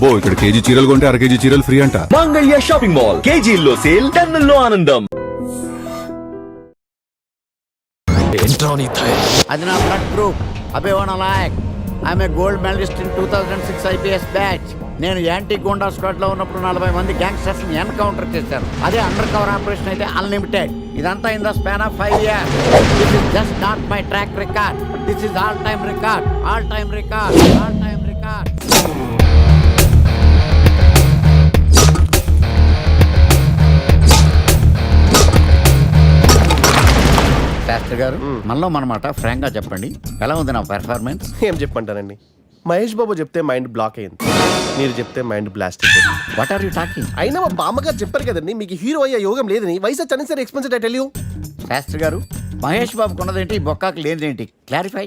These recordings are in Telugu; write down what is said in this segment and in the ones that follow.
అబ్బో ఇక్కడ కేజీ చీరలు కొంటే అర కేజీ చీరలు ఫ్రీ అంట. మంగళ్య షాపింగ్ మాల్, కేజీల్లో సేల్, టన్నుల్లో ఆనందం. అది నా blood group. Abhivana Layak. I'm a gold medalist in 2006 IPS batch. నేను యాంటీ గోండా స్క్వాడ్ లో ఉన్నప్పుడు 40 మంది గ్యాంగ్స్టర్స్ ని ఎన్కౌంటర్ చేశాను. అదే అండర్ కవర్ ఆపరేషన్ అయితే అన్లిమిటెడ్. ఇదంతా in the span of 5 years. This is just not my track record. This is all time record. All time record. All time record. Shastri గారు, మనలో మనమాట ఫ్రాంక్ గా చెప్పండి, ఎలా ఉంది నా పెర్ఫార్మెన్స్? ఏం చెప్పంటానండి, మహేష్ బాబు చెప్తే మైండ్ బ్లాక్ అయింది, మీరు చెప్తే మైండ్ బ్లాస్ట్ అయిపోయింది. What are you talking? అయినా మా బామ్మగారు చెప్పారు కదండి మీకు హీరో అయ్యే యోగం లేదని. వయసు వచ్చని sir experienced I tell you. Shastri garu, Mahesh బాబుకు ఉన్నదేంటి, బొక్కాకి లేనిదేంటి? క్లారిఫై.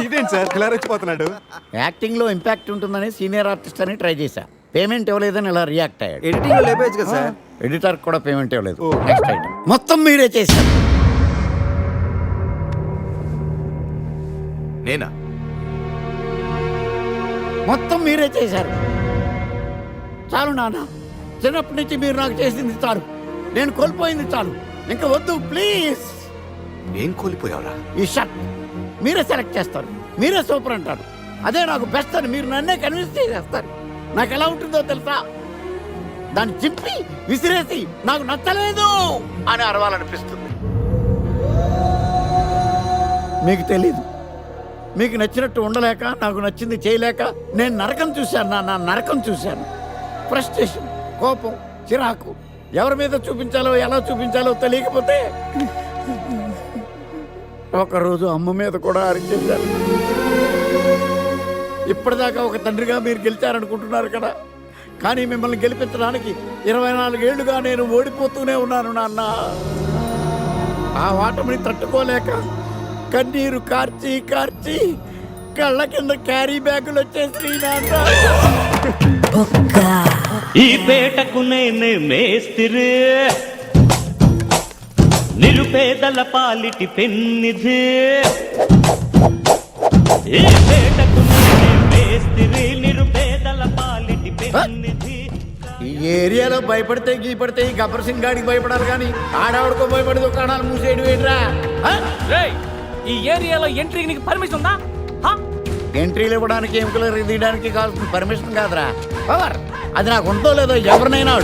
ఇదేంటి సార్ ఇలా రెచ్చిపోతున్నాడు? యాక్టింగ్ లో ఇంపాక్ట్ ఉంటుందని సీనియర్ ఆర్టిస్ట్ అని ట్రై చేశా. పేమెంట్ ఇవ్వలేదని ఇలా రియాక్ట్ అయ్యాడు. ఎడిటింగ్ లో లేపేయచ్చు కదా సార్. ఎడిటర్ కూడా పేమెంట్ ఇవ్వలేదు. నెక్స్ట్ ఐటమ్ మొత్తం మీరే చేశారు. నేనా? మొత్తం మీరే చేశారు. చాలు నాన్న, చిన్నప్పటి నుంచి మీరు నాకు చేసింది చాలు, నేను కోల్పోయింది చాలు, ఇంకా వద్దు ప్లీజ్. ఏం కోల్పోయావురా? ఈ షర్ట్ మీరే సెలెక్ట్ చేస్తారు, మీరే సూపర్ అంటారు, అదే నాకు బెస్ట్ అని మీరు నన్నే కన్విన్స్ చేసేస్తారు. నాకు ఎలా ఉంటుందో తెలుసా, దాన్ని చింపి విసిరేసి నాకు నచ్చలేదు అని అరవాలనిపిస్తుంది. మీకు తెలీదు, మీకు నచ్చినట్టు ఉండలేక, నాకు నచ్చింది చేయలేక నేను నరకం చూశాను. నా నరకం చూశాను. ఫ్రస్ట్రేషన్, కోపం, చిరాకు, ఎవరి మీద చూపించాలో ఎలా చూపించాలో తెలియకపోతే ఒకరోజు అమ్మ మీద కూడా అరిచేశాను. ఇప్పటిదాకా ఒక తండ్రిగా మీరు గెలిచారనుకుంటున్నారు కదా, కానీ మిమ్మల్ని గెలిపించడానికి 24 ఏళ్లుగా నేను ఓడిపోతూనే ఉన్నాను నాన్న. ఆ ఓటమిని తట్టుకోలేక కన్నీరు కార్చి కార్చి కళ్ళ కింద క్యారీ బ్యాగులు వచ్చేసి నాన్న. ఈ పేటకు నేనే మేస్తిరి, నిరుపేదల పాలిటి పెన్నిధి. ఈ పేటకు నేనే మేస్తిరి, నిరుపేదల పాలిటి పెన్నిధి. ఈ ఏరియాలో భయపడితే గీపడితే ఈ గబ్బర్ సింగ్ గాడికి భయపడాలి, కానీ ఆడవాడికో భయపడి దుకాణాలు మూసేయడం ఏంట్రా? ఈ ఏరియాలో ఎంట్రీకి నీకు పర్మిషన్ ఉందా? ఎంట్రీలు ఇవ్వడానికి, ఎముకలు తీయడానికి కావాల్సిన పర్మిషన్ కాదురా, పవర్. అది నాకు ఉందో లేదో ఎవరినైనా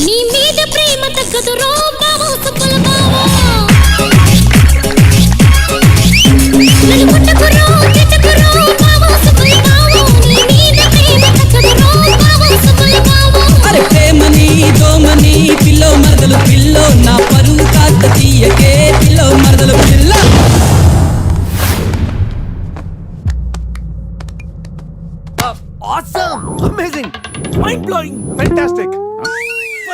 నీ మీద ప్రేమ తగ్గదురో బావో సుబ్బుల బావో. నన్ను కొట్టకురో తిట్టకురో బావో సుబ్బుల బావో. నీ మీద ప్రేమ తగ్గదురో బావో సుబ్బుల బావో. అరే ప్రేమని దోమని పిల్లో మరదలు పిల్లో, నా పరువు కాస్త తీయకే పిల్లో మరదలు పిల్ల. Awesome! Amazing! Mind-blowing! Fantastic!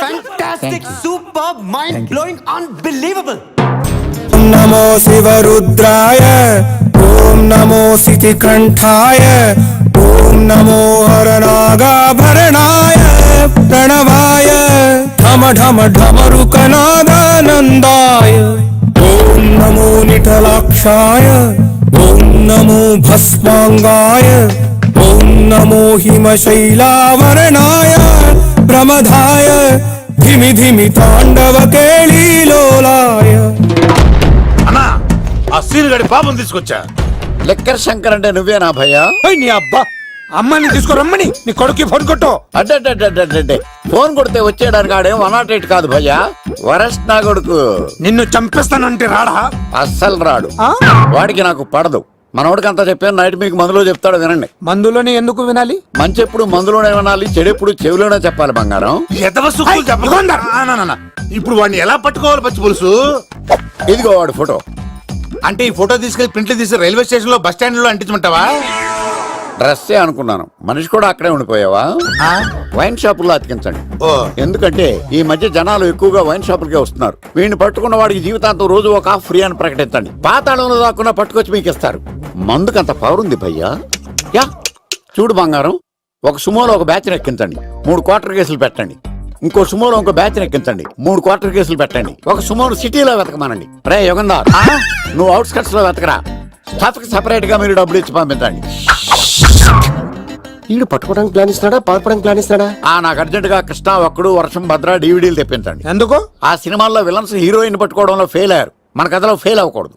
Fantastic! Superb! Mind-blowing! Unbelievable! नमो शिवरुद्राय, ओम नमो सितिकंठाय, ओम नमो हरनागाभरणाय प्रणवाय, ढम ढम ढमरुकनादानन्दाय, ओम नमो निटलाक्षाय, ओम नमो भस्मांगाय, ओम नमो हिमशैलावरणाय प्रमदाय, धिमि धिमि तांडव केळीलोलाय. అన్నా, ఆ సీన్ గడి పాపం తీసుకొచ్చా. లెక్కర్ శంకర్ అంటే నువ్వేనా భయ్యా? నీ అబ్బా, అమ్మని తీసుకురమ్మని నీ కొడుకు ఫోన్ కొట్టు. అడ్డే ఫోన్ కొడితే వచ్చేయడానికి ఆడేం 108 కాదు భయ్యా, వరస్ట్ నా కొడుకు. నిన్ను చంపేస్తానంటే రాడా? అస్సలు రాడు. వాడికి నాకు పడదు. మనోడికి అంతా చెప్పాను, నైట్ మీకు మందులో చెప్తాడు వినండి. మందులోనే ఎందుకు వినాలి? మంచి ఎప్పుడు మందులోనే వినాలి, చెడు ఎప్పుడు చెవిలోనే చెప్పాలి బంగారం. ఇప్పుడు వాడిని ఎలా పట్టుకోవాలి పచ్చి పులుసు? ఇదిగో వాడు ఫోటో. అంటే ఈ ఫోటో తీసుకెళ్లి ప్రింట్లు తీసి రైల్వే స్టేషన్ లో బస్ స్టాండ్ లో అంటించమంటావా? డ్రెస్సే అనుకున్నాను, మనిషి కూడా అక్కడే ఉండిపోయావా? వైన్ షాపుల్లో అతికించండి. ఎందుకంటే ఈ మధ్య జనాలు ఎక్కువగా వైన్ షాపులకే వస్తున్నారు. వీడిని పట్టుకున్న వాడికి జీవితాంతం రోజు ఒక ఆఫ్ ఫ్రీ అని ప్రకటించండి. పాతాళంలో దాక్కున్నా పట్టుకొచ్చి మీకు ఇస్తారు. మందుకంత పవర్ ఉంది భయ్యా. యా చూడు బంగారం, ఒక సుమోలో ఒక బ్యాచ్ ఎక్కించండి, 3 క్వార్టర్ కేసులు పెట్టండి. ఇంకో సుమోలో ఇంకో బ్యాచ్ ఎక్కించండి, 3 క్వార్టర్ కేసులు పెట్టండి. ఒక సుమోను సిటీలో వెతకమానండి. రే యుగంధర్, నువ్వు అవుట్స్కట్స్ లో వెతకరా. స్టాఫ్ కి సెపరేట్ గా మీరు డబ్బులు ఇచ్చి పంపించండి. వీడు పట్టుకోవడానికి ప్లాన్ ఇస్తున్నాడా, పాల్పడానికి ప్లాన్ ఇస్తున్నాడా? నాకు అర్జెంట్ గా కృష్ణ, ఒక్కడు, వర్షం, భద్ర డివిడీలు తెప్పించండి. ఎందుకు? ఆ సినిమాల్లో విలన్స్ హీరోయిన్ పట్టుకోవడంలో ఫెయిల్ అయ్యారు, మన కథలో ఫెయిల్ అవ్వకూడదు.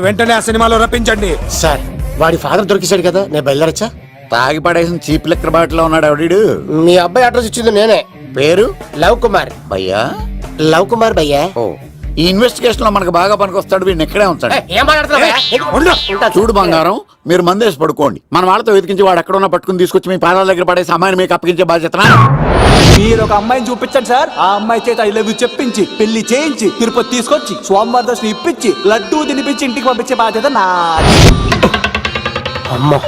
వెంటనే ఆ సినిమాలో రప్పించండి. సార్ వాడి ఫాదర్ దొరికేశాడు కదా, నేను బయలుదేరచ్చా? తాగి పడేసిన చీప్ లెక్కర్ బాటిలో ఉన్నాడు ఎవడీడు. మీ అబ్బాయి అడ్రస్ ఇచ్చింది నేనే. పేరు లవ్ కుమార్. భయ్యా? లవ్ కుమార్ భయ్యా. ఓ, ఈ ఇన్వెస్టిగేషన్ లో మనకు బాగా పనికొస్తాడు, వీడిని ఇక్కడే ఉంచండి. ఏం మాట్లాడుతున్నావు? చూడు బంగారం, మీరు మందేసి పడుకోండి. మన వాళ్ళతో వెతికించి వాడు ఎక్కడ ఉన్నా పట్టుకుని తీసుకొచ్చి మీ పాదాల దగ్గర పడేసి అమ్మాయిని మీకు అప్పగించే బాధ్యత. మీరు ఒక అమ్మాయిని చూపించండి సార్. ఆ అమ్మాయి చేత ఐ లవ్ యూ చెప్పించి పెళ్లి చేయించి తిరుపతి తీసుకొచ్చి స్వామివారి దర్శనం ఇప్పించి లడ్డూ తినిపించి ఇంటికి పంపించే బాధ్యత నాది. అమ్మో,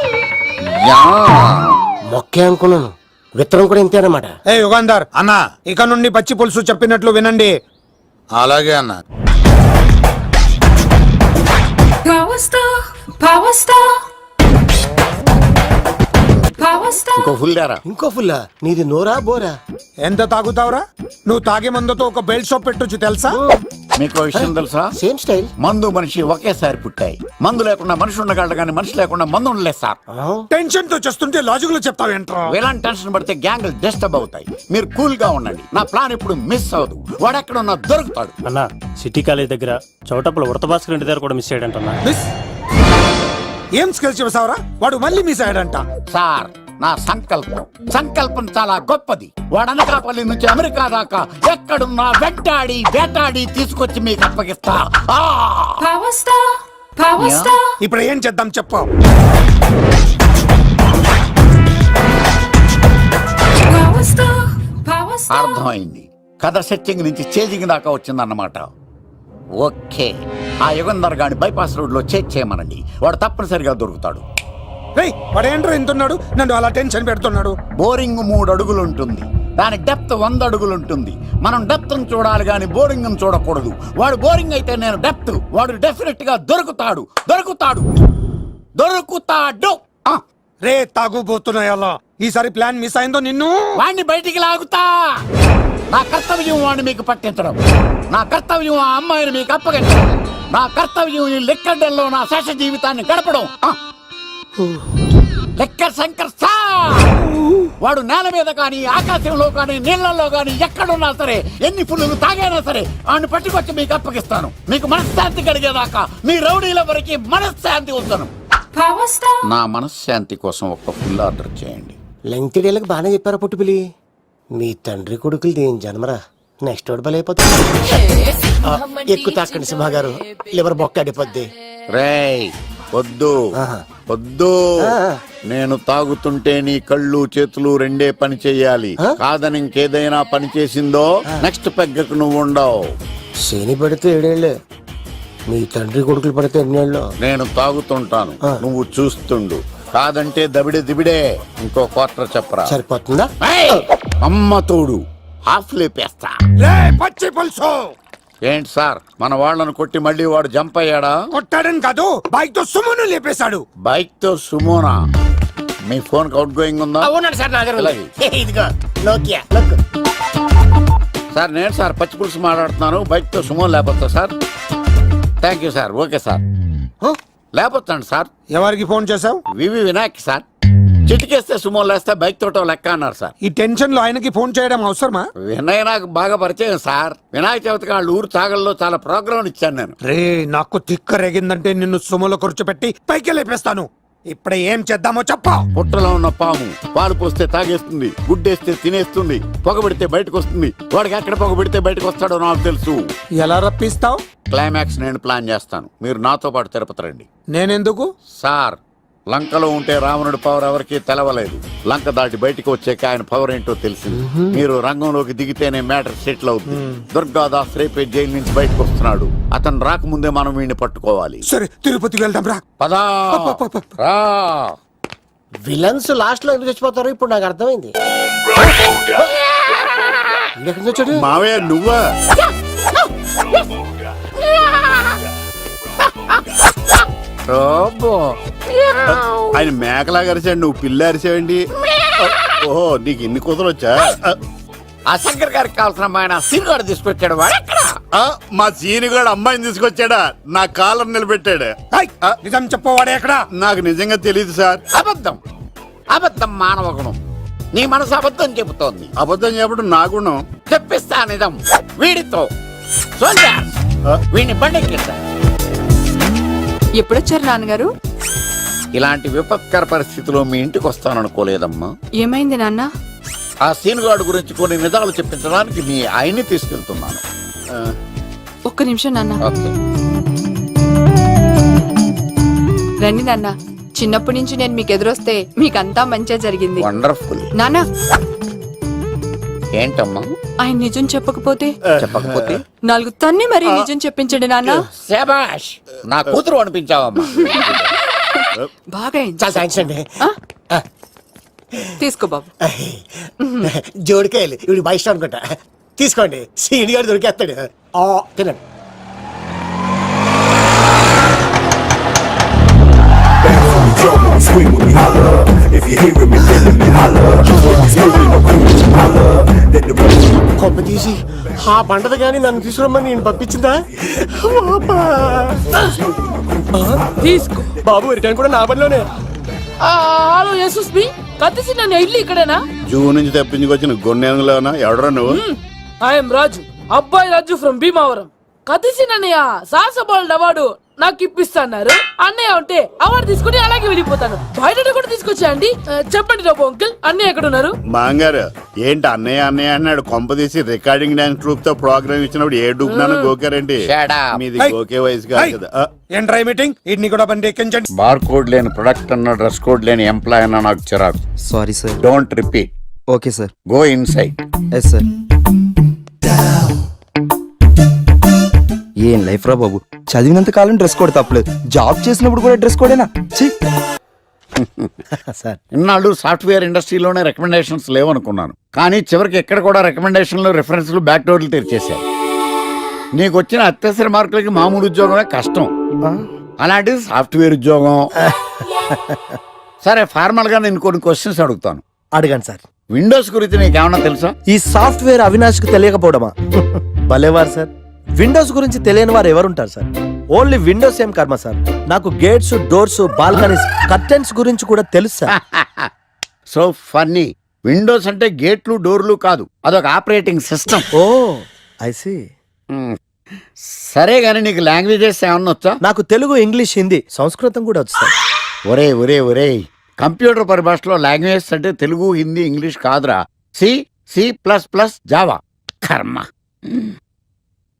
మొక్కే అనుకున్నాను. విత్తనం కూడా ఇంతే అన్నమాట. యుగంధర్ అన్నా, ఇక నుండి పచ్చి పులుసు చెప్పినట్లు వినండి. అలాగే అన్న. ఇంకో ఫుల్ దారా. ఇంకో ఫుల్లా? నీది నోరా బోరా? ఎంత తాగుతావురా? నువ్వు తాగే మందుతో ఒక బెల్ట్ షాప్ పెట్టొచ్చు తెలుసా? మీకు విషయం తెలుసా? Same style. మందు మనిషి ఒకేసారి పుట్టాయి. మందు లేకుండా మనిషి ఉండగలడు కానీ మనిషి లేకుండా మందు ఉండలేదు సార్. టెన్షన్ తో చేస్తుంటే లాజిక్ లో చెప్తావేంట్రా? ఎలాంటి టెన్షన్ పడితే గ్యాంగ్ డిస్టర్బ్ అవుతాయి. మీరు కూల్ గా ఉండండి. నా ప్లాన్ ఇప్పుడు మిస్ అవ్వదు. వాడెక్కడ ఉన్నా దొరుకుతాడు. అన్న సిటీ కాలేజ్ దగ్గర చౌటప్పుల వృత భాస్కర్ ఇంటి దగ్గర కూడా మిస్ అయ్యాడంటున్నా. మిస్ ఏం స్కిల్స్ చేసావురా? వాడు మళ్ళీ మిస్ అయ్యాడంట. సార్, నా సంకల్పం చాలా గొప్పది. వాడు అనకాపల్లి నుంచి అమెరికా దాకా ఎక్కడున్నా వెంటాడి వేటాడి తీసుకొచ్చి మీకు అప్పగిస్తా. ఇప్పుడు ఏం చేద్దాం చెప్పు. అర్థమైంది. కథ సెట్టింగ్ నుంచి చేజింగ్ దాకా వచ్చిందన్నమాట. ఓకే, ఆ యుగంధర్ గాని బైపాస్ రోడ్ లో చేజ్ చేయమనండి. వాడు తప్పనిసరిగా దొరుకుతాడు. వాడు ఏంట్రా ఇంతున్నాడు, నన్ను అలా టెన్షన్ పెడుతున్నాడు. బోరింగ్ 3 అడుగులు ఉంటుంది, దాని డెప్త్ 100 అడుగులు ఉంటుంది. మనం డెప్త్ చూడాలి గాని బోరింగ్ చూడకూడదు. వాడు బోరింగ్ అయితే నేను డెప్త్. వాడు డెఫినెట్ గా దొరుకుతాడు. రే తాగుబోతున్నాయల్లా, ఈసారి ప్లాన్ మిస్ అయిందో నిన్ను వాడిని బయటికి లాగుతా. నా కర్తవ్యం వాడిని మీకు పట్టించడం. నా కర్తవ్యం ఆ అమ్మాయిని మీకు అప్పగించడం. నా కర్తవ్యం ఈ లెక్కడ్డల్లో నా శేష జీవితాన్ని గడపడం. లెక్కర్ శంకర్ సార్, వాడు నేల మీద కానీ ఆకాశంలో కానీ నీళ్లలో కానీ ఎక్కడున్నా సరే, ఎన్ని ఫుల్లు తాగైనా సరే వాడిని పట్టుకొచ్చి మీకు అప్పగిస్తాను. మీకు మనశ్శాంతి కలిగేదాకా మీ రౌడీల వరకు మనశ్శాంతి ఉంచను. నా మనశ్శాంతి కోసం ఒక ఫుల్ ఆర్డర్ చేయండి. లెంగ్త్ డేలకు బాగానే చెప్పారా పుట్టుపిలి? మీ తండ్రి కొడుకులు దేని జన్మరా. నెక్స్ట్ వాడు బలైపోతుంది. ఎక్కువ తాకండి సింహ గారు, లివర్ బొక్క అడిపోద్ది. రేయ్ వద్దు. నేను తాగుతుంటే నీ కళ్ళు చేతులు రెండే పని చెయ్యాలి. కాదని ఇంకేదైనా పని చేసిందో నెక్స్ట్ పెగ్గకు నువ్వు ఉండవు. శని పడితే 7 ఏళ్ళే, మీ తండ్రి కొడుకులు పడితే 8 ఏళ్ళు. నేను తాగుతుంటాను, నువ్వు చూస్తుండు. కాదంటే దిబిడే. ఇంకో క్వార్టర్ చెప్పరా? సరిపోతుందా? అమ్మ తోడు హాఫ్ లేపేస్తా. పచ్చి పులుసు ఏంటి సార్, మన వాళ్ళను కొట్టి మళ్ళీ వాడు జంప్ అయ్యాడా? కొట్టాడని కాదు, బైక్ తో సుమోను లేపేశాడు. బైక్ తో సుమోనా? మీ ఫోన్ అవుట్ గోయింగ్ ఉందా? సార్ నేను సార్ పచ్చి పులుసు మాట్లాడుతున్నాను. బైక్ తో సుమో లేపొచ్చా sir? Thank you sir. Okay sir, లేపొచ్చండి సార్. ఎవరికి ఫోన్ చేసావు? వినాయక్ సార్. చిటికేస్తే సుమో లేస్తే బైక్ తోటో లెక్క అన్నారు సార్. ఈ టెన్షన్ లో ఆయనకి ఫోన్ చేయడం అవసరమా? వినయ్ నాకు బాగా పరిచయం సార్. వినాయక చవితికి వాళ్ళ ఊరు చాగల్లో చాలా ప్రోగ్రాం ఇచ్చాను నేను. రే, నాకు తిక్క రేగిందంటే నిన్ను సుమోలో కూర్చోబెట్టి పైకి లేపేస్తాను. ఇప్పుడే ఏం చేద్దామో చెప్పా. పుట్టలో ఉన్న పాము పాలు పోస్తే తాగేస్తుంది, గుడ్డేస్తే తినేస్తుంది, పొగబెడితే బయటకు వస్తుంది. వాడికి ఎక్కడ పొగబెడితే బయటకు వస్తాడో నాకు తెలుసు. ఎలా రప్పిస్తావు? క్లైమాక్స్ నేను ప్లాన్ చేస్తాను. మీరు నాతో పాటు తిరుపతి రండి. నేనెందుకు? సార్, లంకలో ఉంటే రావణుడి పవర్ ఎవరికి తెలవలేదు. లంక దాటి బయటకు వచ్చాక ఆయన పవర్ ఏంటో తెలిసింది. మీరు రంగంలోకి దిగితేనే మ్యాటర్ సెటిల్ అవుతుంది. దుర్గాదాస్ రేపే జైలు నుంచి బయటకు వస్తున్నాడు. అతను రాకముందే మనం వీడిని పట్టుకోవాలి. సరే, తిరుపతికి వెళ్దాం రా. పదా రా. విలన్స్ లాస్ట్ లో ఎందుకు చచ్చిపోతారు ఇప్పుడు నాకు అర్థమైంది. మావయ్య నువ్వా? ఆయన మేకలా అరిచాడు, నువ్వు పిల్ల అరిచావండి. ఓహో నీకు ఇన్ని కూతురు వచ్చా? ఆ శంకర్ గారికి కావాల్సిన అమ్మాయి సీనుగాడు తీసుకొచ్చాడు. వాడు ఎక్కడ? మా సీనిగాడు అమ్మాయిని తీసుకొచ్చాడా? నా కాలర్ నిలబెట్టాడు. ఏయ్, నిజం చెప్పవాడే ఎక్కడ? నాకు నిజంగా తెలియదు సార్. అబద్ధం. అబద్ధం మానవ గుణం. నీ మనసు అబద్ధం చెబుతోంది. అబద్ధం చెప్పడం నా గుణం. తెప్పిస్తా నిజం వీడితో. సోల్జర్స్, వీడిని బండెక్కిస్తా. ఎప్పుడొచ్చారు నాన్నగారు? ఇలాంటి విపత్కర పరిస్థితిలో మీ ఇంటికి వస్తాననుకోలేదమ్మా. ఏమైంది నాన్న? ఆ సీనుగాడు గురించి కొన్ని నిజాలు చెప్పించడానికి మీ ఆయన్ని తీసుకెళ్తున్నాను. ఒక్క నిమిషం నాన్న. ఓకే. రండి నాన్న. చిన్నప్పటి నుంచి నేను మీకు ఎదురొస్తే మీకంతా మంచిగా జరిగింది. వండర్ఫుల్. నాన్న, ఏంటమ్మా? ఆయన నిజం చెప్పకపోతే చెప్పకపోతే 4 తన్ని మరీ నిజం చెప్పించండి నాన్న. శభాష్, నా కూతురు అనిపించావమ్మా. బాగా అయింది. చాలా థ్యాంక్స్ అండి. తీసుకో బాబు. జోడికాయలు ఇవి బాగా ఇష్టం అనుకుంటా. తీసుకోండి, సీని గారు దొరికేస్తాడు. తినండి. కొమ్మ తీసి ఆ పంటది కానీ నన్ను తీసుకురమ్మని నేను పంపించిందా? తీసుకో బాబు రిటర్న్ కూడా నా పనిలోనే. హలో యేసుస్ బి కత్తిసి నన్ను ఇల్లు ఇక్కడేనా? జూ నుంచి తప్పించుకొచ్చిన గొన్నెలోనా? ఎవడరా నువ్వు? ఐఎమ్ రాజు, అబ్బాయి రాజు ఫ్రమ్ భీమావరం. కత్తిసి నన్నయ్య సాహసబాలుడు అవార్డు నాకు ఇప్పిస్తాన్నారు. అన్నయ్య ఉంటే అవార్డు తీసుకుని అలాగే వెళ్ళిపోతాను. బయట కూడా తీసుకొచ్చాయండి. చెప్పండి రాబు అంకుల్, అన్నయ్య ఎక్కడ ఉన్నారు? మాంగారు ఏంటి అన్నయ్య అన్నయ్య అన్నాడు? కొంప తీసి రికార్డింగ్ డాన్స్ ట్రూప్ తో ప్రోగ్రామ్ ఇచ్చినప్పుడు ఏ డూబ్నాను గోకారండి? Shut up. మీది గోకే వయసు కాదు కదా. ఏంట్రై మీటింగ్? ఇడ్ని కూడా బండి ఎక్కించండి. బార్ కోడ్ లేని ప్రొడక్ట్ అన్న, డ్రెస్ కోడ్ లేని ఎంప్లాయ్ అన్న నాకు చిరాకు. Sorry sir. Don't repeat. Okay sir. Go inside. Yes sir. ఏం లైఫ్ రా బాబు, చదివినంత కాలం డ్రెస్ కోడ్ తప్పలేదు, జాబ్ చేసినప్పుడు కూడా డ్రెస్ కోడేనా? సార్, ఇన్నాళ్ళు సాఫ్ట్వేర్ ఇండస్ట్రీలోనే రికమెండేషన్స్ లేవనుకున్నాను, కానీ చివరికి ఎక్కడ కూడా రికమెండేషన్లు, రిఫరెన్స్లు, బ్యాక్ డోర్లు తెరిచేశారు. నీకు వచ్చిన అత్యవసర మార్కులకి మామూలు ఉద్యోగమే కష్టం, అలాంటిది సాఫ్ట్వేర్ ఉద్యోగం. సరే, ఫార్మల్ గా నేను కొన్ని క్వశ్చన్స్ అడుగుతాను. అడగండి సార్. విండోస్ గురించి నీకేమన్నా తెలుసా? ఈ సాఫ్ట్వేర్ అవినాష్ కు తెలియకపోవడమా? భలేవారు సార్. విండోస్ గురించి తెలియని వారు ఎవరుంటారు సార్? ఓన్లీ విండోస్ ఏం కర్మ సార్, నాకు గేట్స్, డోర్స్, బాల్కనీస్, కర్టెన్స్ గురించి కూడా తెలుసు సార్. So funny. విండోస్ అంటే గేట్లు, డోర్లు కాదు, అదొక operating system. Oh I see. సరే గానీ నీకు లాంగ్వేజెస్ ఏమన్నా వచ్చా? నాకు తెలుగు, ఇంగ్లీష్, హిందీ, సంస్కృతం కూడా వచ్చు సార్. ఒరే ఒరే ఒరే, కంప్యూటర్ పరిభాషలో లాంగ్వేజెస్ అంటే తెలుగు, హిందీ, ఇంగ్లీష్ కాదురా. C, C plus plus, Java. కర్మ.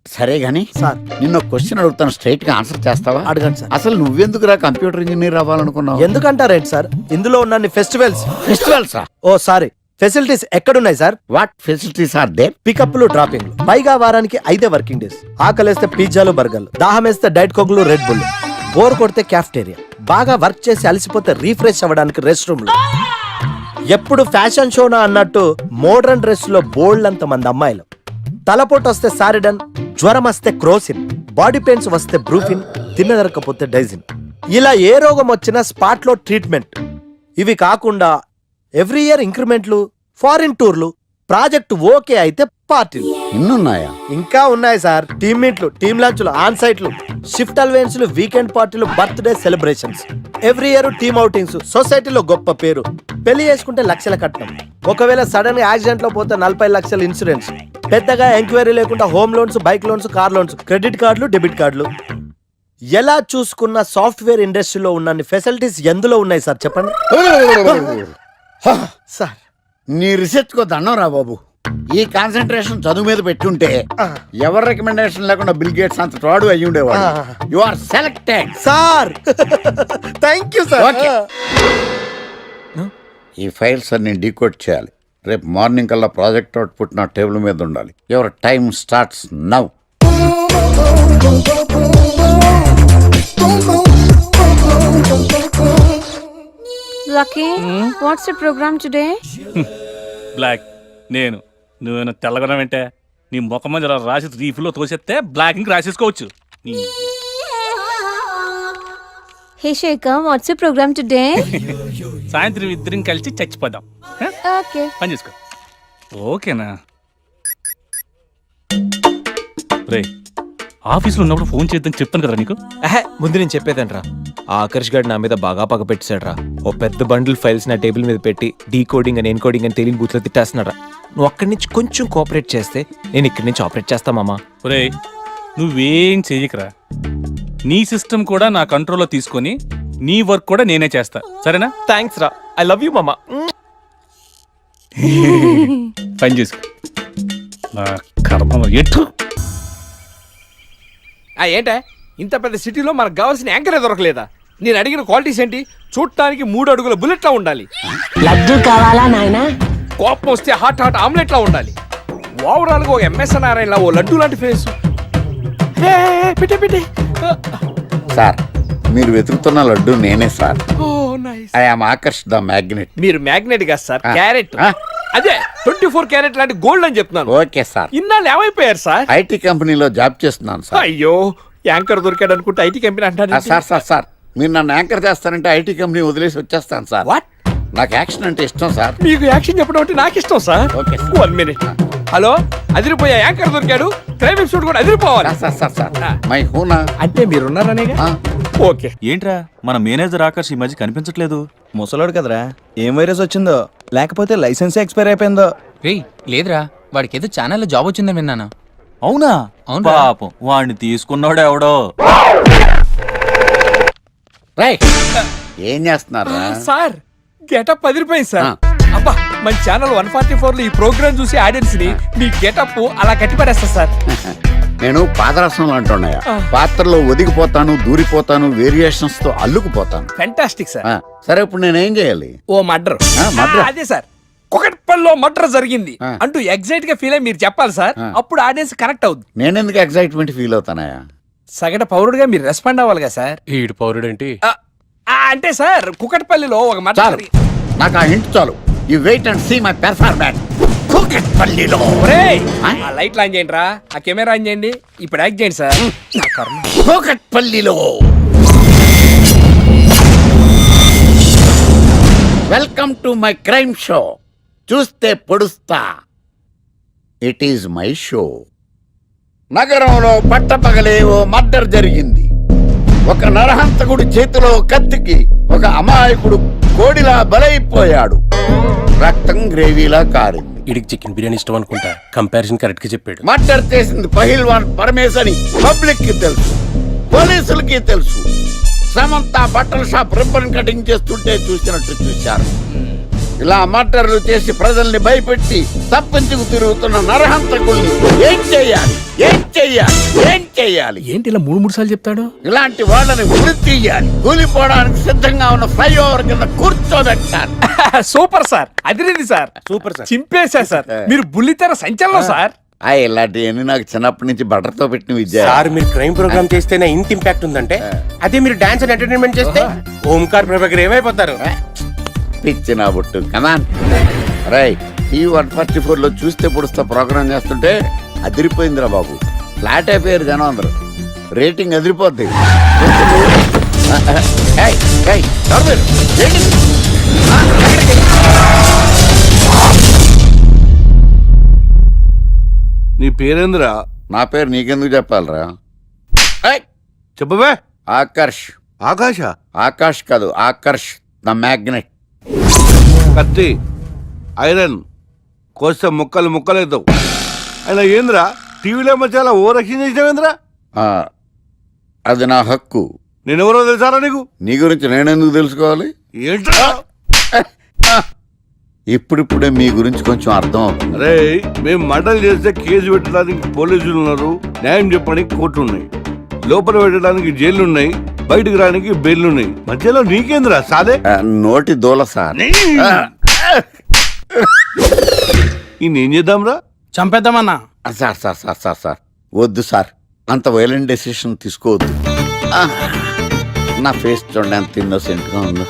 సరే గాని సార్, నిన్న క్వశ్చన్ అడుగుతాను, స్ట్రైట్ గా ఆన్సర్ చేస్తావా? అడగండి సార్. అసలు నువ్వెందుకురా కంప్యూటర్ ఇంజనీర్ అవ్వాలనుకున్నావు? ఎందుకంటారేంటి సార్, ఇందులో ఉన్న ఫెస్టివల్స్. ఫెస్టివల్సా? ఓ సారీ, ఫెసిలిటీస్ ఎక్కడున్నాయి sir? What facilities are there? పికప్లు, డ్రాపింగ్లు, పైగా వారానికి 5 వర్కింగ్ డేస్. ఆకలేస్తే పిజ్జాలు, బర్గర్లు, దాహం వేస్తే డైట్ కోక్లు, రెడ్ బుల్, బోర్ కొడితే క్యాఫ్టేరియా, బాగా వర్క్ చేసి అలసిపోతే రీఫ్రెష్ అవ్వడానికి రెస్ట్ రూమ్లు. ఎప్పుడు ఫ్యాషన్ షోనా అన్నట్టు మోడర్న్ డ్రెస్ లో బోల్డ్ అంత మంది అమ్మాయిలు. తలపోటు వస్తే సారిడన్, జ్వరం వస్తే క్రోసిన్, బాడీ పెయిన్స్ వస్తే బ్రూఫిన్, తిన్నదరకపోతే డైజిన్. ఇలా ఏ రోగం వచ్చినా స్పాట్ లో ట్రీట్మెంట్. ఇవి కాకుండా ఎవ్రీ ఇయర్ ఇంక్రిమెంట్లు, ఫారిన్ టూర్లు, ప్రాజెక్ట్ ఓకే అయితే పార్టీలు. ఇన్నున్నాయా? ఇంకా ఉన్నాయి సార్. టీమ్ మీట్లు, టీమ్ లంచ్లు, ఆన్ సైట్లు, షిఫ్ట్ అలవెన్స్లు, వీకెండ్ పార్టీలు, birthday celebrations, every year team outings, సొసైటీలో గొప్ప పేరు. పెళ్లి చేసుకుంటే లక్షల కట్నం, ఒకవేళ సడన్ గా యాక్సిడెంట్ లో పోతే 40 లక్షల ఇన్సూరెన్స్, పెద్దగా ఎంక్వైరీ లేకుండా home loans, bike loans, car loans, credit కార్డులు, డెబిట్ కార్డులు. ఎలా చూసుకున్న సాఫ్ట్వేర్ ఇండస్ట్రీలో ఉన్న ఫెసిలిటీస్ ఎందులో ఉన్నాయి సార్ చెప్పండి. సార్, నీ రీసెర్చ్ కో దండం రా బాబు. ఈ కాన్సన్ట్రేషన్ చదువు మీద పెట్టుంటే ఎవరి రికమెండేషన్ లేకుండా బిల్ గేట్స్ అంత తోడు అయ్యి ఉండేవాడు. You are selected sir. Thank you sir. Okay, ఈ ఫైల్స్ అన్ని డీకోడ్ చేయాలి. రేపు మార్నింగ్ కల్లా ప్రాజెక్ట్ అవుట్పుట్ నా టేబుల్ మీద ఉండాలి. Your time starts now. Lucky, what's the program today? Black. నేను నువ్వేనా తెల్లగొన వెంటే నీ ముఖం మీద ఇలా రాసి రీఫ్లో తోసేస్తే బ్లాక్ ఇంక్ రాసేసుకోవచ్చు. Hey Shekhar what's you programme today? సాయంత్రం ఇద్దరం కలిసి చచ్చిపోదాం. ఓకే. పని చేసుకో. ఓకేనా? రే, ఆఫీస్లో ఉన్నప్పుడు ఫోన్ చేద్దాం చెప్తాను కదా నీకు. ముందు నేను చెప్పేదంట్రా, ఆ ఆకర్ష్ గారు నా మీద బాగా పగ పెట్టాడురా. ఓ పెద్ద బండిల్ ఫైల్స్ నా టేబుల్ మీద పెట్టి డీకోడింగ్ అని ఎన్కోడింగ్ అని తెలియని బూత్లో తిట్టేస్తున్నారా. నువ్వు అక్కడి నుంచి కొంచెం కోఆపరేట్ చేస్తే నేను ఇక్కడి నుంచి ఆపరేట్ చేస్తా మామా. రే, నువ్వేం చెయ్యకరా. నీ సిస్టమ్ కూడా నా కంట్రోల్లో తీసుకొని నీ వర్క్ కూడా నేనే చేస్తా, సరేనా? థ్యాంక్స్ రా, ఐ లవ్ యూ మామా. పని చేసుకో. నా కర్మ ఎటు. ఏంటే ఇంత పెద్ద సిటీలో మనకు కావాల్సిన యాంకరే దొరకలేదా? నేను అడిగిన క్వాలిటీస్ ఏంటి? చూడటానికి 3 అడుగుల బుల్లెట్ లా ఉండాలి, లడ్డు కావాలా నాయనా? కోపం వస్తే హాట్ ఆమ్లెట్ లా ఉండాలి, ఓవరాల్ గా ఒక ఎంఎస్ఎన్ నారాయణ ఓ లడ్డు లాంటి ఫేస్. పెట్టే సార్, మీరు వెతుకుతున్న లడ్డు నేనే sir. I am Akarsh the magnet. మీరు మ్యాగ్నెట్ కాదు సార్, క్యారెట్. ఆ. అదే 24 క్యారెట్ లాంటి గోల్డ్ అని చెప్తున్నాను. Okay sir. ఇన్నాళ్ళు ఏమైపోయారు సార్? ఐటీ కంపెనీలో జాబ్ చేస్తున్నాను సార్. అయ్యో, యాంకర్ దొరికాడు అనుకుంటే ఐటీ కంపెనీ అంటారు. సార్ సార్ సార్, మీరు నన్ను యాంకర్ చేస్తారంటే ఐటీ కంపెనీ వదిలేసి వచ్చేస్తాను సార్. వాట్? నాకు యాక్షన్ అంటే ఇష్టం సార్. మీకు యాక్షన్ చెప్పడం అంటే నాకు ఇష్టం sir. Okay sir. 1 minute. Hello, అదిరిపోయా యాంకర్ దొరికాడు, క్రైమ్ ఎపిసోడ్ కూడా అదిరిపోవాలి. సార్ సార్ సార్, మై హూనా. అంటే మీరున్నారనేగా. ఓకే. ఏంట్రా మన మేనేజర్ ఆకర్ష్ ఈ మధ్య కనిపించట్లేదు? ముసలోడు కదరా, ఏం వైరస్ వచ్చిందో, లేకపోతే లైసెన్స్ ఎక్స్పైర్ అయిపోయిందో. లేదురా, వాడికి ఏదో ఛానల్లో జాబ్ వచ్చిందని విన్నాను. అవునా? అవును. పాపం వాడిని తీసుకున్నాడు ఎవడో. రైట్, ఏం చేస్తున్నారా? సార్, గెటప్ అదిరిపోయింది సార్. అబ్బా, మన ఛానల్ 144 లో ఈ ప్రోగ్రామ్ చూసి ఆడియన్స్ ని మీ గెటప్ అలా కట్టి పడేస్తా సార్. నేను పాదరసంలో అంటున్నాయా, పాత్రలో ఒదిగిపోతాను, దూరిపోతాను, వేరియేషన్స్ తో అల్లుకుపోతాను. Fantastic sir. సరే, ఇప్పుడు నేనేం చేయాలి? ఓ మర్డర్. మర్డర్? అదే సార్, కుకట్పల్లిలో మర్డర్ జరిగింది అంటూ ఎగ్జైట్ గా ఫీల్ అయ్యి మీరు చెప్పాలి సార్. అప్పుడు ఆడియన్స్ కనెక్ట్ అవుద్ది. నేనెందుకు ఎగ్జైట్మెంట్ ఫీల్ అవుతానయా? సగటు పౌరుడుగా మీరు రెస్పాండ్ అవ్వాలి కదా సార్. ఈడు పౌరుడేంటి? అంటే సార్, కుకట్పల్లిలో ఒక మర్డర్. నాకు ఆ హింట్ చాలు. You wait and see my performance. కుకట్పల్లిలో. ఆ లైట్ ఆన్ చేయండి రా, ఆ కెమెరా ఆన్ చేయండి, ఇప్పుడు యాక్ట్ చేయండి సార్. కుకట్పల్లిలో. Welcome to my crime show. చూస్తే పొడుస్తా. It is my show. నగరంలో పట్టపగలే ఓ మర్డర్ జరిగింది. ఒక నరహంతకుడు చేతిలో కత్తికి ఒక అమాయకుడు కోడిలా బలైపోయాడు. రక్తం గ్రేవీలా కారింది. ఇడికి చికెన్ బిర్యానీ ఇష్టం అనుకుంటా, కంపారిజన్ కరెక్ట్ గా చెప్పాడు. మర్డర్ చేసింది పహిల్వాన్ పరమేశ్ అని పబ్లిక్ కి తెలుసు, పోలీసులకి తెలుసు. సమంత బట్టల షాప్ రిబ్బన్ కటింగ్ చేస్తుంటే చూసినట్టు చూశారు. ఇలా మర్డర్లు చేసి ప్రజల్ని భయపెట్టి తప్పించుకు తిరుగుతున్న నరహంతకుల్ని ఏం చెయ్యాలి, ఏం చెయ్యాలి, ఏం చెయ్యాలి? ఏంటి ఇలా 3 సార్లు చెప్తాడు? ఇలాంటి వాళ్ళని ఉరి తీయాలి. కూలిపోవడానికి సిద్ధంగా ఉన్న ఫ్లైఓవర్ కింద కూర్చోబెట్టాలి. సూపర్ సార్, అదిరింది సార్. Super sir. చింపేశా సార్, మీరు బుల్లితెర సంచలనం సార్. ఇలాంటివన్నీ నాకు చిన్నప్పటి నుంచి బట్టర్తో పెట్టిన విద్య. సార్, మీరు క్రైమ్ ప్రోగ్రామ్ చేస్తేనే ఇంత ఇంపాక్ట్ ఉందంటే, అదే మీరు డాన్స్ అండ్ ఎంటర్టైన్మెంట్ చేస్తే ఓంకార్ ప్రభాకర్ ఏమైపోతారు? పిచ్చి నా బుట్టు. కమాన్ రై, టీవీ 144 లో చూస్తే పొడుస్తా ప్రోగ్రామ్ చేస్తుంటే అదిరిపోయిందిరా బాబు. ఫ్లాట్ అయిపోయారు జనం అందరూ. రేటింగ్ అదిరిపోద్ది. నీ పేరేంద్రా? నా పేరు నీకెందుకు చెప్పాలరా? చెప్పవే. ఆకర్ష్. ఆకాశ? ఆకాష్ కాదు, ఆకర్ష్ ద మ్యాగ్నెట్. కత్తి, ఐరన్ కోస్తే ముక్కలు ముక్కలేద్దావు. అయినా ఏంద్రా టీవీలో మధ్య ఓ రక్షణ చేసినావేంద్రా? అది నా హక్కు. నేనెవరో తెలుసారా నీకు? నీ గురించి నేనెందుకు తెలుసుకోవాలి? ఏంట్రా? ఇప్పుడిప్పుడే మీ గురించి కొంచెం అర్థం అవుతుంది. అరే, మేము మర్డర్ చేస్తే కేసు పెట్టడానికి పోలీసులు ఉన్నారు, న్యాయం చెప్పడానికి కోర్టులు ఉన్నాయి, లోపల పెట్టడానికి జైలు ఉన్నాయి, బయటకు రానికి బెయిల్ ఉన్నాయి. మధ్యలో నీకేంద్రా సాదే? నోటి దూల సార్. ఏం చేద్దాంరా? చంపేద్దామన్నా. Sir sir sir sir sir వద్దు సార్, అంత వైలెంట్ డెసిషన్ తీసుకోవద్దు. నా ఫేస్ చూడండి ఎంత ఇన్నోసెంట్ గా ఉందో.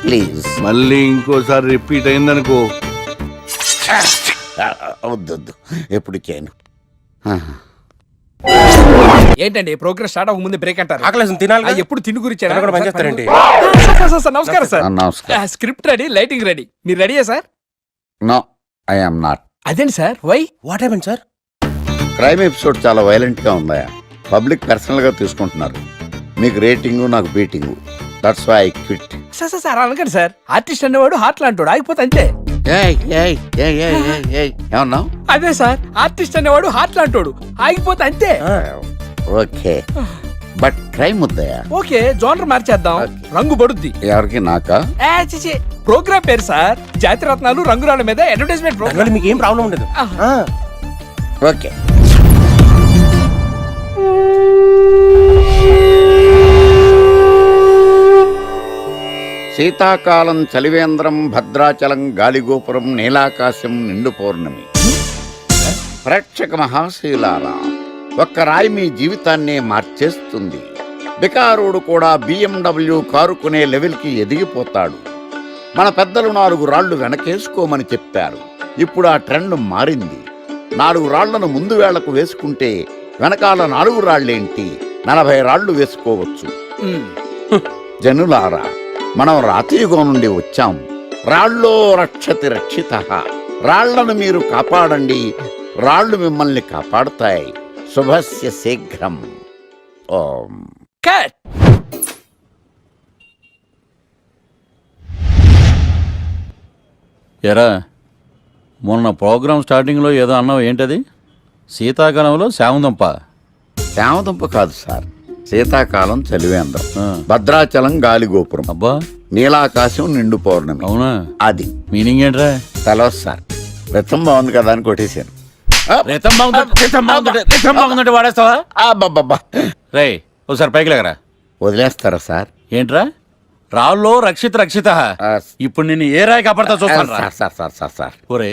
ప్లీజ్. మళ్ళీ ఇంకోసారి రిపీట్ అయిందనుకో. వద్దు, ఎప్పుడు చేయను. ఏంటండి ప్రోగ్రెస్ స్టార్ట్ అవ్వక ముందు బ్రేక్ అంటారు? ఆకలేసం తినాలి కదా? ఎప్పుడు తిండి గురించి తినడం కూడా పనిచేస్తారేంటి? నమస్కారం సార్. నమస్కారం. Script ready, lighting ready. మీరు రెడీయా sir? No, I am not. అదేంటి sir, why? What happen sir? Crime episode చాలా వైలెంట్ గా ఉందా? పబ్లిక్ పర్సనల్ గా తీసుకుంటున్నారు. మీకు రేటింగ్, నాకు beating. That's why I quit. Sir అనకండి సార్. ఆర్టిస్ట్ అనేవాడు హార్ట్ లాంటాడు, ఆగిపోతే అంతే. ఏమన్నావు? అదే సార్, ఆర్టిస్ట్ అనేవాడు హార్ట్ లాంటాడు, ఆగిపోతే అంతే. ఓకే, బట్ క్రైమ్ వద్దయా? ఓకే, జోనర్ మార్చేద్దాం. రంగు పడుద్ది. ఎవరికి? నాకా? ప్రోగ్రామ్ పేరు సార్ జాతి రత్నాలు రంగురాళ్ళ మీద అడ్వర్టైజ్మెంట్ ప్రోగ్రామ్. అందువల్ల మీకు ఏం ప్రాబ్లం ఉండదు. ఓకే. శీతాకాలం చలివేంద్రం, భద్రాచలం గాలిగోపురం, నీలాకాశం, నిండు పౌర్ణమి. ప్రేక్షక మహాశీలారా, ఒక్క రాయి మీ జీవితాన్నే మార్చేస్తుంది. బికారోడు కూడా BMW కారు కొనే లెవెల్కి ఎదిగిపోతాడు. మన పెద్దలు 4 రాళ్లు వెనకేసుకోమని చెప్పారు. ఇప్పుడు ఆ ట్రెండ్ మారింది. 4 రాళ్లను ముందు వేళ్లకు వేసుకుంటే వెనకాల 4 రాళ్లేంటి 40 రాళ్లు వేసుకోవచ్చు. జనులారా, మనం రాతియుగం నుండి వచ్చాం. రాళ్ళో రక్షతి రక్షితః. రాళ్లను మీరు కాపాడండి, రాళ్లు మిమ్మల్ని కాపాడుతాయి. శుభస్య శీఘ్రం. ఓం. కట్. ఎరా, మొన్న ప్రోగ్రామ్ స్టార్టింగ్లో ఏదో అన్నావు, ఏంటది? శీతాకాలంలో శామందంప. శామదుంప కాదు సార్, శీతాకాలం చలివేంద్రం, ఆ. భద్రాచలం గాలిగోపురం, అబ్బా, నీలాకాశం, నిండు పౌర్ణమి. అవునా? అది మీనింగ్ ఏంట్రా? తెలవదు సార్. రతం బాగుంది కదా అని కొట్టేశాను. రితం బాగుందంటే వాడేస్తావా? అబ్బబ్బబ్బా. రే, ఒకసారి పైకి లేకరా. వదిలేస్తారా సార్? ఏంట్రా? రాళ్ళో రక్షిత. ఇప్పుడు నిన్ను ఏ రాయి కాపాడతా చూస్తాను. Sir sir sir sir sir ఒరే,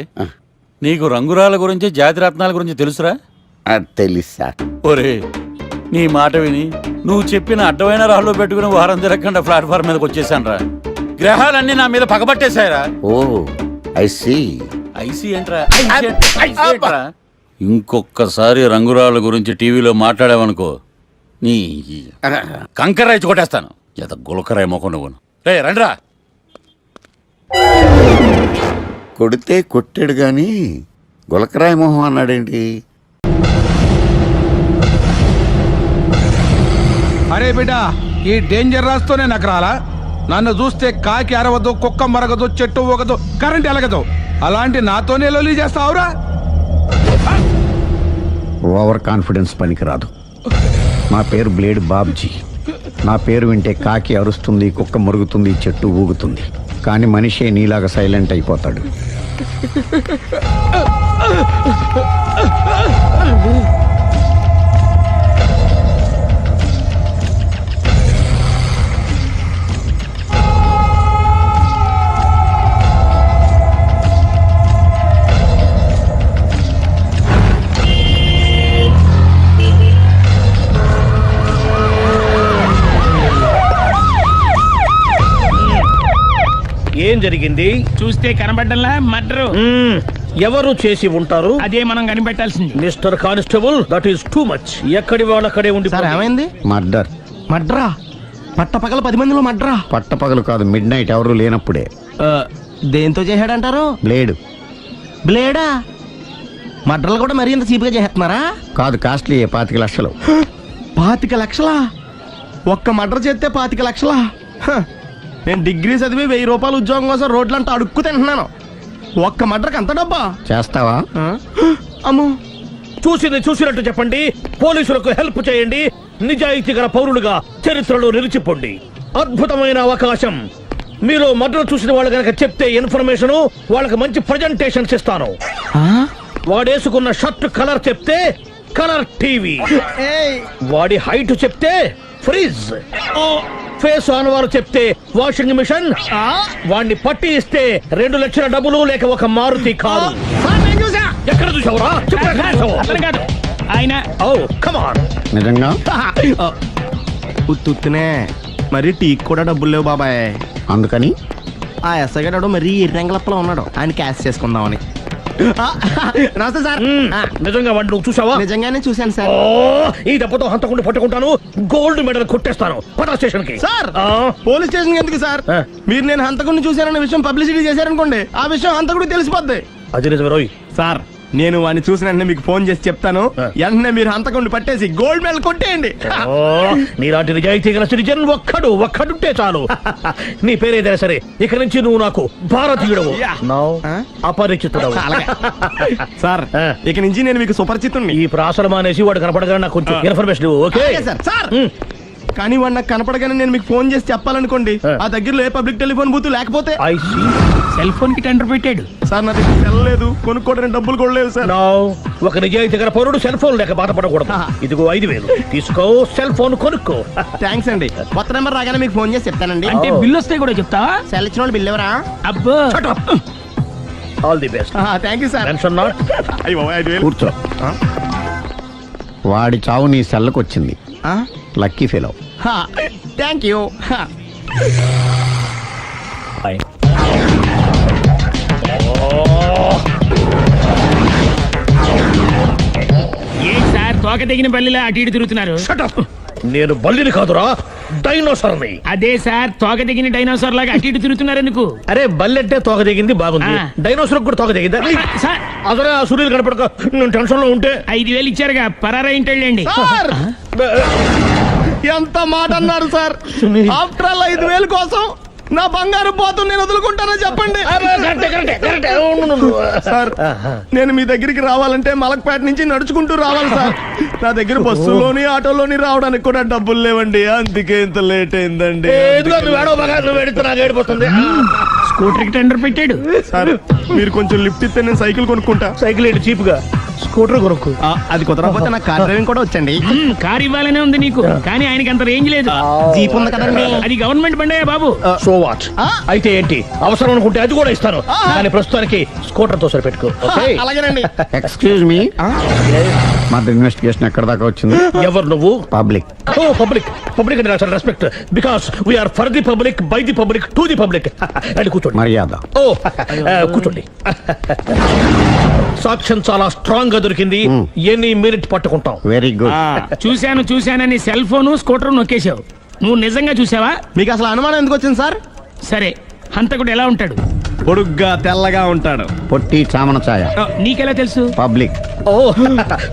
నీకు రంగురాల గురించి, జాతి రత్నాల గురించి తెలుసురా? తెలీదు సార్. ఒరే, నీ మాట విని నువ్వు చెప్పిన అడ్డమైన రాళ్ళు పెట్టుకుని వారం తిరగకుండా ప్లాట్ఫామ్ మీదకి వచ్చేసాను రా. గ్రహాలన్నీ నా మీద పగబట్టేశాయరా. ఓ, ఐ సీ. ఐసీ ఏంట్రా? ఐసీ ఏంట్రా? ఇంకొక్కసారి రంగురాళ్ళ గురించి టీవీలో మాట్లాడావనుకో, నీ కంకర్రాయి కొట్టేస్తాను. ఎంత గులకరాయి మొక్క నువ్వు. రే రండ్రా. కొడితే కొట్టాడు గాని గులకరాయి మొహం అన్నాడేంటి? అరే బిడ్డ, ఈ డేంజర్ రాస్తూనే నాకు రాలా? నన్ను చూస్తే కాకి అరవదు, కుక్క మరగదు, చెట్టు ఊగదు, కరెంట్ ఎలగదు. అలాంటి నాతోనే లొలి చేస్తావురా? ఓవర్ కాన్ఫిడెన్స్ పనికిరాదు. నా పేరు బ్లేడ్ బాబ్జీ. నా పేరు వింటే కాకి అరుస్తుంది, కుక్క మురుగుతుంది, చెట్టు ఊగుతుంది. కానీ మనిషే నీలాగా సైలెంట్ అయిపోతాడు. ఏం జరిగింది? చూస్తే కనబడ్డంలా మర్డరు. ఎవరు చేసి ఉంటారు? అదే మనం కనిపెట్టాల్సింది. Mister constable, that is too much. ఎక్కడి వాళ్ళక్కడే ఉండి. ఏమైంది? మర్డర్. మడ్రా? పట్టపగల 10 మందిలో మడ్రా? పట్టపగలు కాదు, మిడ్ నైట్ ఎవరు లేనప్పుడే. దేంతో చేశాడంటారు? బ్లేడ్. బ్లేడా? మడ్రలు కూడా మరీ ఇంత చీప్గా చేస్తున్నారా? కాదు, కాస్ట్లీ 25 లక్షలు. 25 లక్షలా? ఒక్క మడ్ర చేస్తే 25 లక్షలా? నేను డిగ్రీ చదివి 1000 రూపాయలు ఉద్యోగం కోసం రోడ్లంతా అడుక్కు తింటున్నాను. ఒక్క మడ్రకు అంత డబ్బా? చేస్తావా? అమ్మో. చూసింది చూసినట్టు చెప్పండి. పోలీసులకు హెల్ప్ చేయండి. నిజాయితీ గల పౌరులుగా చరిత్రలో నిలిచిపోండి. అద్భుతమైన అవకాశం. మీరు మర్డర్ చూసిన వాళ్ళు కనుక చెప్తే ఇన్ఫర్మేషన్, వాళ్ళకి మంచి ప్రజెంటేషన్స్ ఇస్తాను. వాడేసుకున్న షర్ట్ కలర్ చెప్తే కలర్ టీవీ, వాడి హైట్ చెప్తే ఫ్రిజ్, ఫేస్ ఆన్ వారు చెప్తే వాషింగ్ మిషన్, వాడిని పట్టి ఇస్తే 2 లక్షల డబ్బులు లేక ఒక మారుతి కారు. ఎక్కడ చూసావురా? ఆయన కమాన్. నిజంగా? ఉత్తునే మరి టీకి కూడా డబ్బులు లేవు బాబాయ్. అందుకని ఆ ఎస్ఐ గారు మరీ ఎర్రంగలప్పలో ఉన్నాడు, ఆయన క్యాష్ చేసుకుందామని. నమస్తే సార్ నిజంగా వాడిని నువ్వు చూసావా? నిజంగానే చూశాను సార్. ఈ దెబ్బతో హంతకుండా పట్టుకుంటాను, గోల్డ్ మెడల్ కొట్టేస్తాను. పద స్టేషన్ కి. సార్ పోలీస్ స్టేషన్ ఎందుకు సార్? మీరు నేను హంతకుడిని చూశానన్న విషయం పబ్లిసిటీ చేశారనుకోండి, ఆ విషయం హంతకుడికి తెలిసిపోద్ది. అది నిజమే రోయ్. సార్ నేను వాడిని చూసిన వెంటనే మీకు ఫోన్ చేసి చెప్తాను, వెంటనే మీరు హంతకుడిని పట్టేసి గోల్డ్ మెడల్ కొట్టేయండి. నీలాంటి నిజాయితీ గల సిటిజన్ ఒక్కడుంటే చాలు. నీ పేరేదైనా సరే, ఇక నుంచి నువ్వు నాకు భారతీయుడవు, అపరిచితుడవు. సార్ ఇక నుంచి నేను మీకు సుపరిచితుణ్ణి. ఈ ప్రాసలు మానేసి వాడు కనపడగా నాకు కొంచెం ఇన్ఫర్మేషన్ ఇవ్వు, ఓకే? సార్ కానీ వాడు నాకు కనపడగానే నేను మీకు ఫోన్ చేసి చెప్పాలనుకోండి, ఆ దగ్గరలో ఏ పబ్లిక్ టెలిఫోన్ బూత్ లేకపోతే. సెల్ ఫోన్ కి టెండర్ పెట్టాడు సార్ నా దగ్గర సెల్ లేదు, కొనుక్కోవడానికి డబ్బులు కూడా లేవు సార్. ఒక నిజాయితీ గల పౌరుడు సెల్ ఫోన్ లేక బాధపడకూడదు. ఇదిగో 5,000 తీసుకో, సెల్ ఫోన్ కొనుక్కో. థ్యాంక్స్ అండి. కొత్త నెంబర్ రాగానే మీకు ఫోన్ చేసి చెప్తానండి. అంటే బిల్ వస్తే కూడా చెప్తావా? సెల్ ఇచ్చిన వాళ్ళు బిల్ ఎవరా? అబ్బో, all the best. Thank you sir. Tension not. కూర్చో. వాడి చావు నీ సెల్లకు వచ్చింది. Lucky fellow. Thank you. ఏం సార్ తోక తెగిన బల్లిలా అటు ఇటు తిరుగుతున్నారు? నేను బల్లిని కాదురా, డైనోసార్ని. అదే సార్, తోక తెగిన డైనోసార్ లాగా అటు ఇటు తిరుగుతున్నారు ఎందుకు? అరే బల్లెట్టే తోక తెగింది, బాగుంది. డైనోసార్ కూడా తోక తెగిందా? అదరా సూర్యులు కనపడక నేను టెన్షన్ లో ఉంటే 5,000 ఇచ్చారుగా, పరారా ఇంటండి. ఎంత మాట అన్నారు సార్? ఆఫ్టర్ ఆల్ 5,000 కోసం నా బంగారు పోతు నేను వదులుకుంటానో చెప్పండి. సార్ నేను మీ దగ్గరికి రావాలంటే మలక్పేట నుంచి నడుచుకుంటూ రావాలి సార్. నా దగ్గర బస్సులోని ఆటోలోని రావడానికి కూడా డబ్బులు లేవండి, అందుకే ఇంత లేట్ అయిందండి. స్కూటర్ కి టెండర్ పెట్టాడు సార్. మీరు కొంచెం లిఫ్ట్ ఇస్తే నేను సైకిల్ కొనుక్కుంటా. సైకిల్ ఏంటి చీప్ గా, స్కూటర్ కొనుక్కు. అది కుదరకపోతే నాకు కార్ డ్రైవింగ్ కూడా వచ్చండి. కార్ ఇవ్వాలనే ఉంది నీకు, కానీ ఆయనకి అంత రేంజ్ లేదు. జీప్ ఉంది కదండి. అది గవర్నమెంట్ బండే బాబు. So what? అయితే ఏంటి, అవసరం అనుకుంటే అది కూడా ఇస్తాను, కానీ ప్రస్తుతానికి స్కూటర్ తో సరిపెట్టుకో. అలాగేనండి. ఎక్స్క్యూజ్ మీ, మా ఇన్వెస్టిగేషన్ ఎక్కడ దాకా వచ్చింది? ఎవరు నువ్వు? పబ్లిక్. ఓ పబ్లిక్. పబ్లిక్ అంటే నాకు respect, because we are for the public, by the public, to the public. అని కూర్చోండి. మర్యాద. ఓ కూర్చోండి. సాక్ష్యం చాలా స్ట్రాంగ్ గా దొరికింది, ఎన్ని మినిట్ పట్టుకుంటాం. Very good. చూశానని సెల్ ఫోన్ స్కూటర్ నొక్కేశావు. నువ్వు నిజంగా చూసావా? మీకు అసలు అనుమానం ఎందుకు వచ్చింది సార్? సరే, హంతకుడు ఎలా ఉంటాడు? పొడుగ్గా తెల్లగా ఉంటాడు. పొట్టి చామన ఛాయ. నీకెలా తెలుసు? పబ్లిక్. ఓ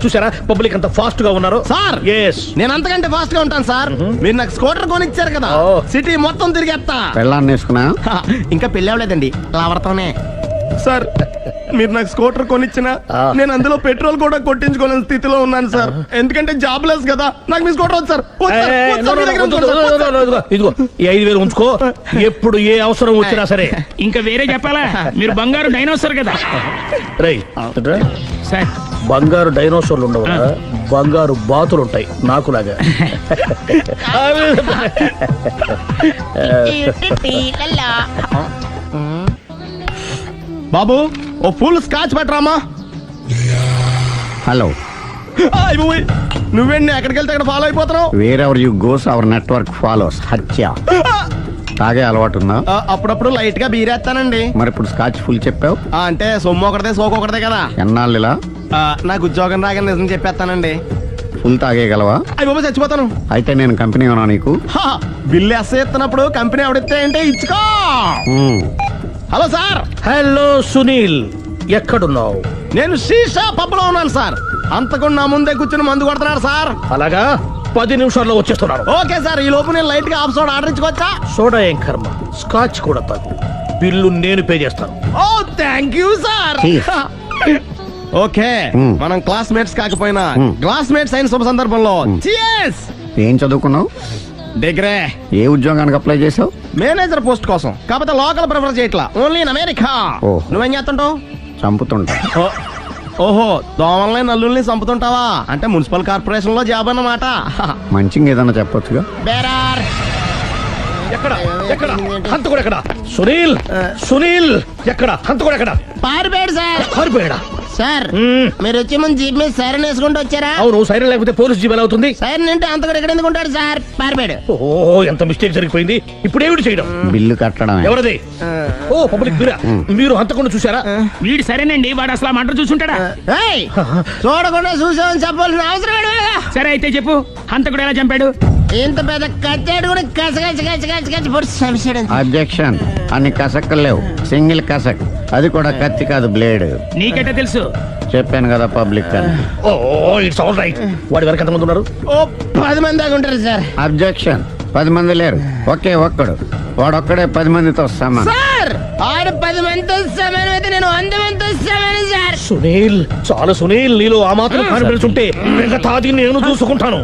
చూసారా, పబ్లిక్ అంత ఫాస్ట్ గా ఉన్నారు సార్. ఎస్, నేను అంతకంటే ఫాస్ట్ గా ఉంటాను సార్. మీరు నాకు స్కూటర్ కొనిచ్చారు కదా, సిటీ మొత్తం తిరిగేస్తా. పెళ్ళాన్ని వేసుకున్నా? ఇంకా పెళ్ళి అవ్వలేదండి, లావర్తోనే. సార్ మీరు నాకు స్కూటర్ కొనిచ్చిన నేను అందులో పెట్రోల్ కూడా కొట్టించుకోలేని స్థితిలో ఉన్నాను సార్. ఎందుకంటే జాబ్ లెస్ కదా, నాకు మీ స్కూటర్ వద్దు సార్. ఇదిగో ఈ 5,000 ఉంచుకో, ఎప్పుడు ఏ అవసరం వచ్చినా సరే. ఇంకా వేరే చెప్పాలా? మీరు బంగారు డైనోసార్ కదా. రై సార్, బంగారు డైనోసార్లు ఉండవు, బంగారు బాతులు ఉంటాయి నాకులాగా. బాబు ఓ ఫుల్ స్కాచ్ పెట్టరామా. హలో. నువ్వేండి ఎక్కడికి వెళ్తే అక్కడ ఫాలో అయిపోతున్నావు? Wherever you goes our network follows. హత్య. తాగే అలవాటు ఉందా? అప్పుడప్పుడు లైట్ గా బీరేస్తానండి. మరి ఇప్పుడు స్కాచ్ ఫుల్ చెప్పావు అంటే సొమ్ము ఒకటిదే సోకు ఒకటిదే కదా. ఎన్నాళ్ళు ఇలా? నాకు ఉద్యోగం రాగానే నిజం చెప్పేస్తానండి. ఫుల్ తాగేయగలవా? అయ్యి బాబు చచ్చిపోతాను. అయితే నేను కంపెనీ ఉన్నా నీకు? బిల్లు ఎస్ఐ ఎత్తినప్పుడు కంపెనీ ఎవడితే అంటే ఇచ్చుకో. Hello sir. హలో సునీల్, ఎక్కడున్నావు? నేను శీషా పబ్ లో ఉన్నాను సార్. అంతకుండా నా ముందే కూర్చుని మందు కొడుతున్నాడు సార్. అలాగా, 10 నిమిషాల్లో వచ్చేస్తున్నాను. Okay sir. ఈ లోపు నేను లైట్ గా హాఫ్ సోడా ఆర్డర్ ఇచ్చుకోవచ్చా? సోడా ఏం కర్మ, స్కాచ్ కూడా తాగు. బిల్లు నేను పే చేస్తాను. ఓ థ్యాంక్ యూ సార్. ఓకే, మనం క్లాస్మేట్స్ కాకపోయినా క్లాస్మేట్స్ అయిన శుభ సందర్భంలో cheers. ఏం చదువుకున్నావు? డిగ్రీ. ఏ ఉద్యోగానికి అప్లై చేసావు? మేనేజర్ పోస్ట్ కోసం. కాకపోతే లోకల్ ప్రిఫర్ చేయట్లా, ఓన్లీ ఇన్ అమెరికా. నువ్వేం చేస్తుంటావు? చంపుతుంటా. ఓహో, దోమల్ని నల్లుల్ని చంపుతుంటావా? అంటే మున్సిపల్ కార్పొరేషన్ లో జాబ్ అన్నమాట. మంచిగా ఏదన్నా చెప్పొచ్చుగా. బేరార్. ఎక్కడ ఎక్కడ హంతకుడు ఎక్కడ? సునీల్, సునీల్ ఎక్కడ? హంతకుడు ఎక్కడ? పారిపోయాడు సార్. పారిపోయాడా? సార్ మీరు వచ్చే ముందు జీప్ మీద సైరన్ వేసుకుంటూ వచ్చారా? అవును, సైరన్ లేకపోతే పోలీస్ జీవన్ అవుతుంది. సైరన్ అంటే అంత కూడా ఎక్కడ ఎందుకు ఉంటాడు సార్? పారిపోయాడు. ఓ, ఎంత మిస్టేక్ జరిగిపోయింది. ఇప్పుడు ఏమిటి చేయడం? బిల్లు కట్టడమే. ఎవరది? ఓ, పబ్లిక్ మీరా? మీరు హంతకుండా చూసారా? వీడు సరేనండి, వాడు అసలు మంట చూసుంటాడా? చూడకుండా చూసామని చెప్పాల్సిన అవసరం లేదా? సరే అయితే చెప్పు, హంతకుడు ఎలా చంపాడు? ఇంత పెద్ద కచ్చాడు కూడా కచ్చ పొడి సమస్య. అబ్జెక్షన్. అన్ని కసక్కలు లేవు, సింగిల్ కసక్, అది కూడా కత్తి కాదు, బ్లేడ్. నీకెట్టా తెలుసు? చెప్పాను కదా పబ్లిక్ అని. ఓ, ఇట్స్ ఆల్ రైట్. వాడి వరకు ఎంతమంది ఉన్నారు? ఓ 10 మంది దాకా ఉంటారు సార్. అబ్జెక్షన్. 10 మంది లేరు, ఒకే ఒక్కడు. వాడొక్కడే 10 మందితో సమానం. సార్ ఆరు 10 మందితో సమానం అయితే నేను 100 మందితో సమానం సార్. సునీల్, చాలా సునీల్, నీలో ఆ మాత్రం కాన్ఫిడెన్స్ ఉంటే మిగతాది నేను చూసుకుంటాను.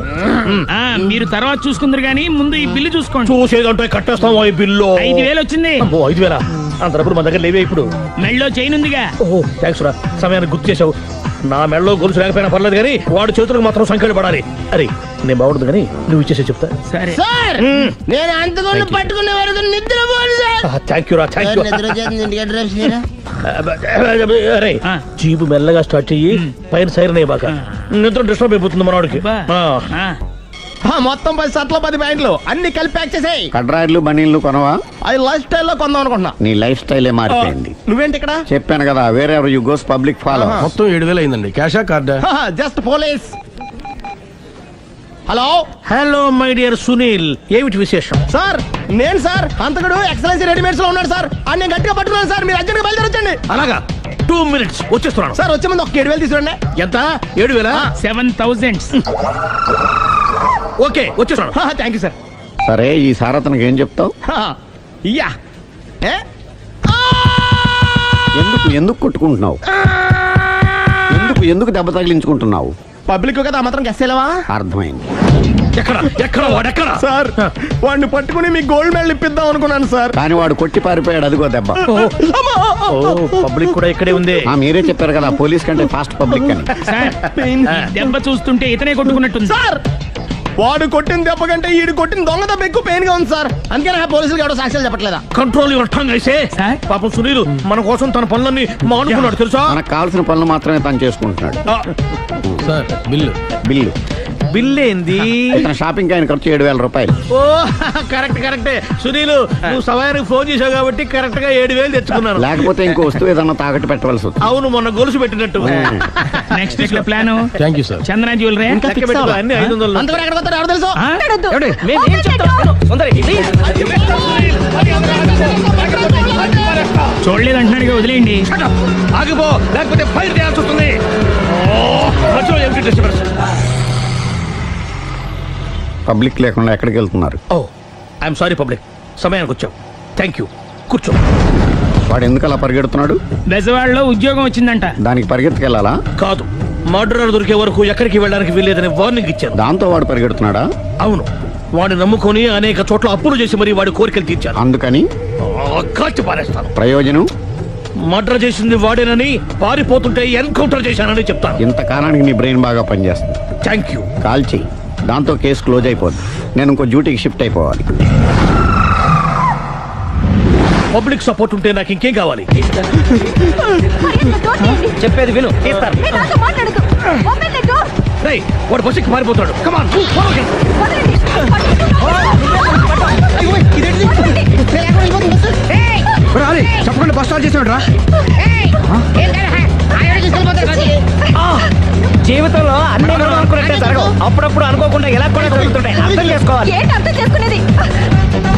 మీరు తర్వాత చూసుకుందరు కానీ ముందు ఈ బిల్లు చూసుకోండి. చూసేదంటే కట్టేస్తాం. ఈ బిల్లు 5,000 వచ్చింది. 5,000 అంతప్పుడు మన దగ్గర లేవే ఇప్పుడు. మెళ్ళో చైన్ ఉందిగా. ఓహో, థ్యాంక్స్ రా, సమయానికి గుర్తు చేసావు. నా మెడలో గొలుసు లేకపోయినా పర్లేదు కానీ వాడి చేతులకు మాత్రం సంఖ్యలు పడాలి. అరే, నేను బాగుంటుంది కానీ నువ్వు ఇచ్చేసే చెప్తా. సరే సార్, నేను అంతకుండా పట్టుకునే వరకు నిద్రపోను సార్. థ్యాంక్ యూ రా, థ్యాంక్ యూ. అరే, జీపు మెల్లగా స్టార్ట్ చెయ్యి, పైన సైరన్ అయ్యాక నిద్ర డిస్టర్బ్ అయిపోతుంది మనవాడికి. మొత్తం 10 షర్ట్లు 10 ప్యాంట్లు అన్ని కలిపి ప్యాక్ చేసేయ్. కడ్రాయిలు బనీళ్లు కొనవా? అది లైఫ్ స్టైల్లో కొందాం అనుకుంటున్నా. నీ లైఫ్ స్టైలే మారిపోయింది. నువ్వేంటి ఇక్కడ? చెప్పాను కదా, వేరే యు గోస్ పబ్లిక్ ఫాలో. మొత్తం 7,000 అయిందండి. క్యాషా కార్డా? Just police. Hello hello my dear Sunil, ఏమిటి విశేషం? సార్, నేను సార్ అంతకుడు ఎక్సలెన్సీ రెడీమేడ్స్ లో ఉన్నాడు సార్. అని నేను గట్టిగా పట్టుకున్నాను సార్. మీరు అర్జెంట్గా బయలుదేరొచ్చండి. అలాగా, 2 minutes వచ్చేస్తున్నాను. సార్ వచ్చే ముందు ఒక 7,000 తీసుకోండి. ఎంత? 7,000? 7,000. ఓకే, వచ్చేస్తున్నాను. Thank you sir. సరే, ఈ సారతనకి ఏం చెప్తావు? ఇయ్యా ఎందుకు కొట్టుకుంటున్నావు? ఎందుకు దెబ్బ తగిలించుకుంటున్నావు? పబ్లిక్ కదా మాత్రం గెస్సేలవా? అర్థమైంది. ఎక్కడ వాడెక్కడ? సార్, వాడిని పట్టుకుని మీ గోల్డ్ మెడల్ ఇప్పిద్దాం అనుకున్నాను సార్. కానీ వాడు కొట్టి పారిపోయాడు, అదిగో దెబ్బ. పబ్లిక్ కూడా ఇక్కడే ఉంది. మీరే చెప్పారు కదా, పోలీస్ కంటే ఫాస్ట్ పబ్లిక్ అని. దెబ్బ చూస్తుంటే ఇతనే కొట్టుకున్నట్టుంది సార్. వాడు కొట్టిన దెబ్బ కంటే ఈడు కొట్టిన దొంగ దెబ్బ ఎక్కువ పెయిన్ గా ఉంది సార్. అందుకని ఆ పోలీసులు ఎవడో సాక్ష్యాలు చెప్పట్లేదా? కంట్రోల్ యువర్ టంగ్ అయితే. పాపం సునీల్ మన కోసం తన పనులన్నీ మానుకున్నాడు తెలుసా? మనకు కావాల్సిన పనులు మాత్రమే తను చేసుకుంటున్నాడు. సార్, బిల్లు బిల్ ఏంది? షాపింగ్ ఆయన ఖర్చు 7,000 రూపాయలు. ఓ, కరెక్టే. సునీల్, నువ్వు సమయానికి ఫోన్ చేసావు కాబట్టి కరెక్ట్ గా 7,000 తెచ్చుకున్నాను. లేకపోతే ఇంకో వస్తువు ఏదన్నా తాకట్టు పెట్టవలసి వస్తుంది. అవును, మొన్న గొలుసు పెట్టినట్టు. నెక్స్ట్ వీక్ లో plan. Thank you sir. Chandana jewellery అన్ని 500. అంతవరకు ఎక్కడ పోతారు ఎవరు తెలుసు? చూడలేదు అంటున్నాడు, వదిలేయండి. ఆగిపో, లేకపోతే ఫైర్ చేయాల్సి వస్తుంది. పబ్లిక్ లేకుండా ఎక్కడికి వెళ్తున్నారు? ఓ, ఐఎమ్ సారీ పబ్లిక్, సమయానికి వచ్చావు. థ్యాంక్ యూ, కూర్చో. వాడు ఎందుకు అలా పరిగెడుతున్నాడు? బెజవాడలో ఉద్యోగం వచ్చిందంట. దానికి పరిగెత్తుకెళ్ళాలా? కాదు, మర్డరర్ దొరికే వరకు ఎక్కడికి వెళ్ళడానికి వీల్లేదని వార్నింగ్ ఇచ్చారు. దాంతో వాడు పరిగెడుతున్నాడా? అవును, వాడిని నమ్ముకొని అనేక చోట్ల అప్పులు చేసి మరి వాడి కోరికలు తీర్చారు. అందుకని కాల్చి పారేస్తాను. ప్రయోజనం? మర్డర్ చేసింది వాడేనని, పారిపోతుంటే ఎన్కౌంటర్ చేశానని చెప్తాను. ఇంతకాలానికి నీ బ్రెయిన్ బాగా పనిచేస్తుంది. Thank you. కాల్ చెయ్యి, దాంతో కేసు క్లోజ్ అయిపోద్ది. నేను ఇంకో డ్యూటీకి షిఫ్ట్ అయిపోవాలి. పబ్లిక్ సపోర్ట్ ఉంటే నాకు ఇంకేం కావాలి? చెప్పేది విను. రేయ్, వాడు బస్సుకి మారిపోతాడు. కమాన్, చెప్పకుండా బస్ స్టార్ట్ చేసాడు రా. జీవితంలో అన్ని అనుకున్నట్టే జరగవు. అప్పుడప్పుడు అనుకోకుండా ఎలా కూడా జరుగుతుంటాయి. అర్థం చేసుకోవాలి.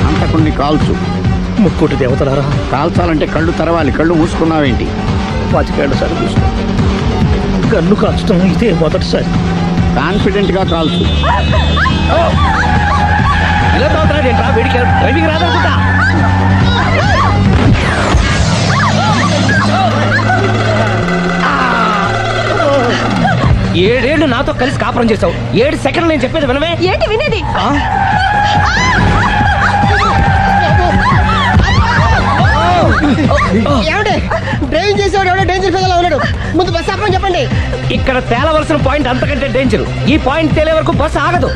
అంతకుని కాల్చు. ముక్కోటి దేవతలారా, కాల్చాలంటే కళ్ళు తెరవాలి. కళ్ళు మూసుకున్నావేంటి? 25 సార్లు చూసుకో. కన్ను కాల్చడం ఇదే మొదటిసారి. కాన్ఫిడెంట్ గా కాల్చు. ఇలా తోతున్నాడు ఏంట్రా? వీడికి డ్రైవింగ్ రాదనుకుంటా. 7 ఏళ్ళు నాతో కలిసి కాపురం చేసావు. 7 సెకండ్లు నేను చెప్పేది వినవే. ఏంటి వినేది? డ్రైవింగ్ చేసేవాడు ఎవడో డేంజర్ ఫీల్ ఉన్నాడు. ముందు బస్ ఆపమని చెప్పండి. ఇక్కడ తేలవలసిన పాయింట్ అంతకంటే డేంజర్. ఈ పాయింట్ తేలే వరకు బస్సు ఆగదు.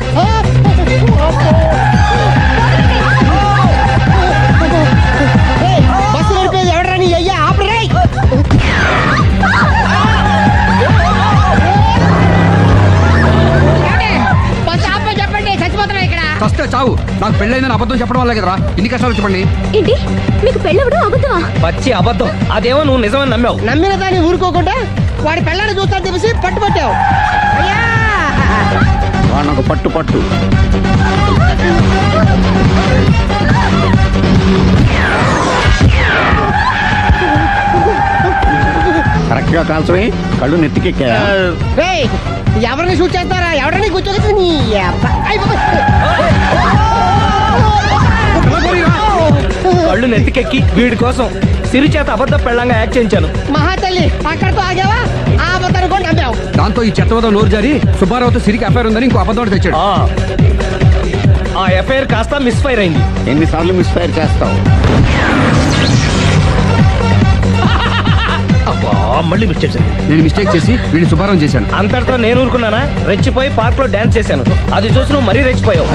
బస్సు నడిపేది ఎవడరా? నీ అయ్యా ఆపరే. రావు. నాకు పెళ్ళైందని అబద్ధం చెప్పడం వల్ల కదరా ఇన్ని కష్టాలు చెప్పండి. ఏంటి మీకు పెళ్ళవడం అబద్ధమా? పచ్చి అబద్ధం. అదేమో నువ్వు నిజమని నమ్మావు. నమ్మిన దాన్ని ఊరుకోకుండా వాడి పెళ్ళాన్ని చూస్తా తెలిసి పట్టుబట్టావు. వానొక పట్టు కరెక్ట్ గా కాల్చవి, కళ్ళు నెత్తికెక్కా. ఎవరిని షూట్ చేస్తారా? ఎవరిని కూర్చోగచ్చు. కళ్ళు నెత్తికెక్కి వీడి కోసం సిరి చేత అబద్ధ పెళ్ళంగా యాక్ట్ చేయించాను. మహాతల్లి అక్కడితో ఆగావా? ఆ అబద్ధాన్ని కూడా నమ్మావు. దాంతో ఈ చెత్తవదో నోరు జారి సుబ్బారావుతో సిరికి అఫైర్ ఉందని ఇంకో అబద్ధం తెచ్చాడు. ఆ ఎఫ్ఐఆర్ కాస్త మిస్ఫైర్ అయింది. ఎన్నిసార్లు మిస్ఫైర్ చేస్తావు? మళ్ళీ మిస్టేక్ చేశాను. నేను మిస్టేక్ చేసి వీడిని సుబ్బారావు చేశాను. అంతటితో నేను ఊరుకున్నానా? రెచ్చిపోయి పార్క్ లో డాన్స్ చేశాను. అది చూసి నువ్వు మరీ రెచ్చిపోయావు.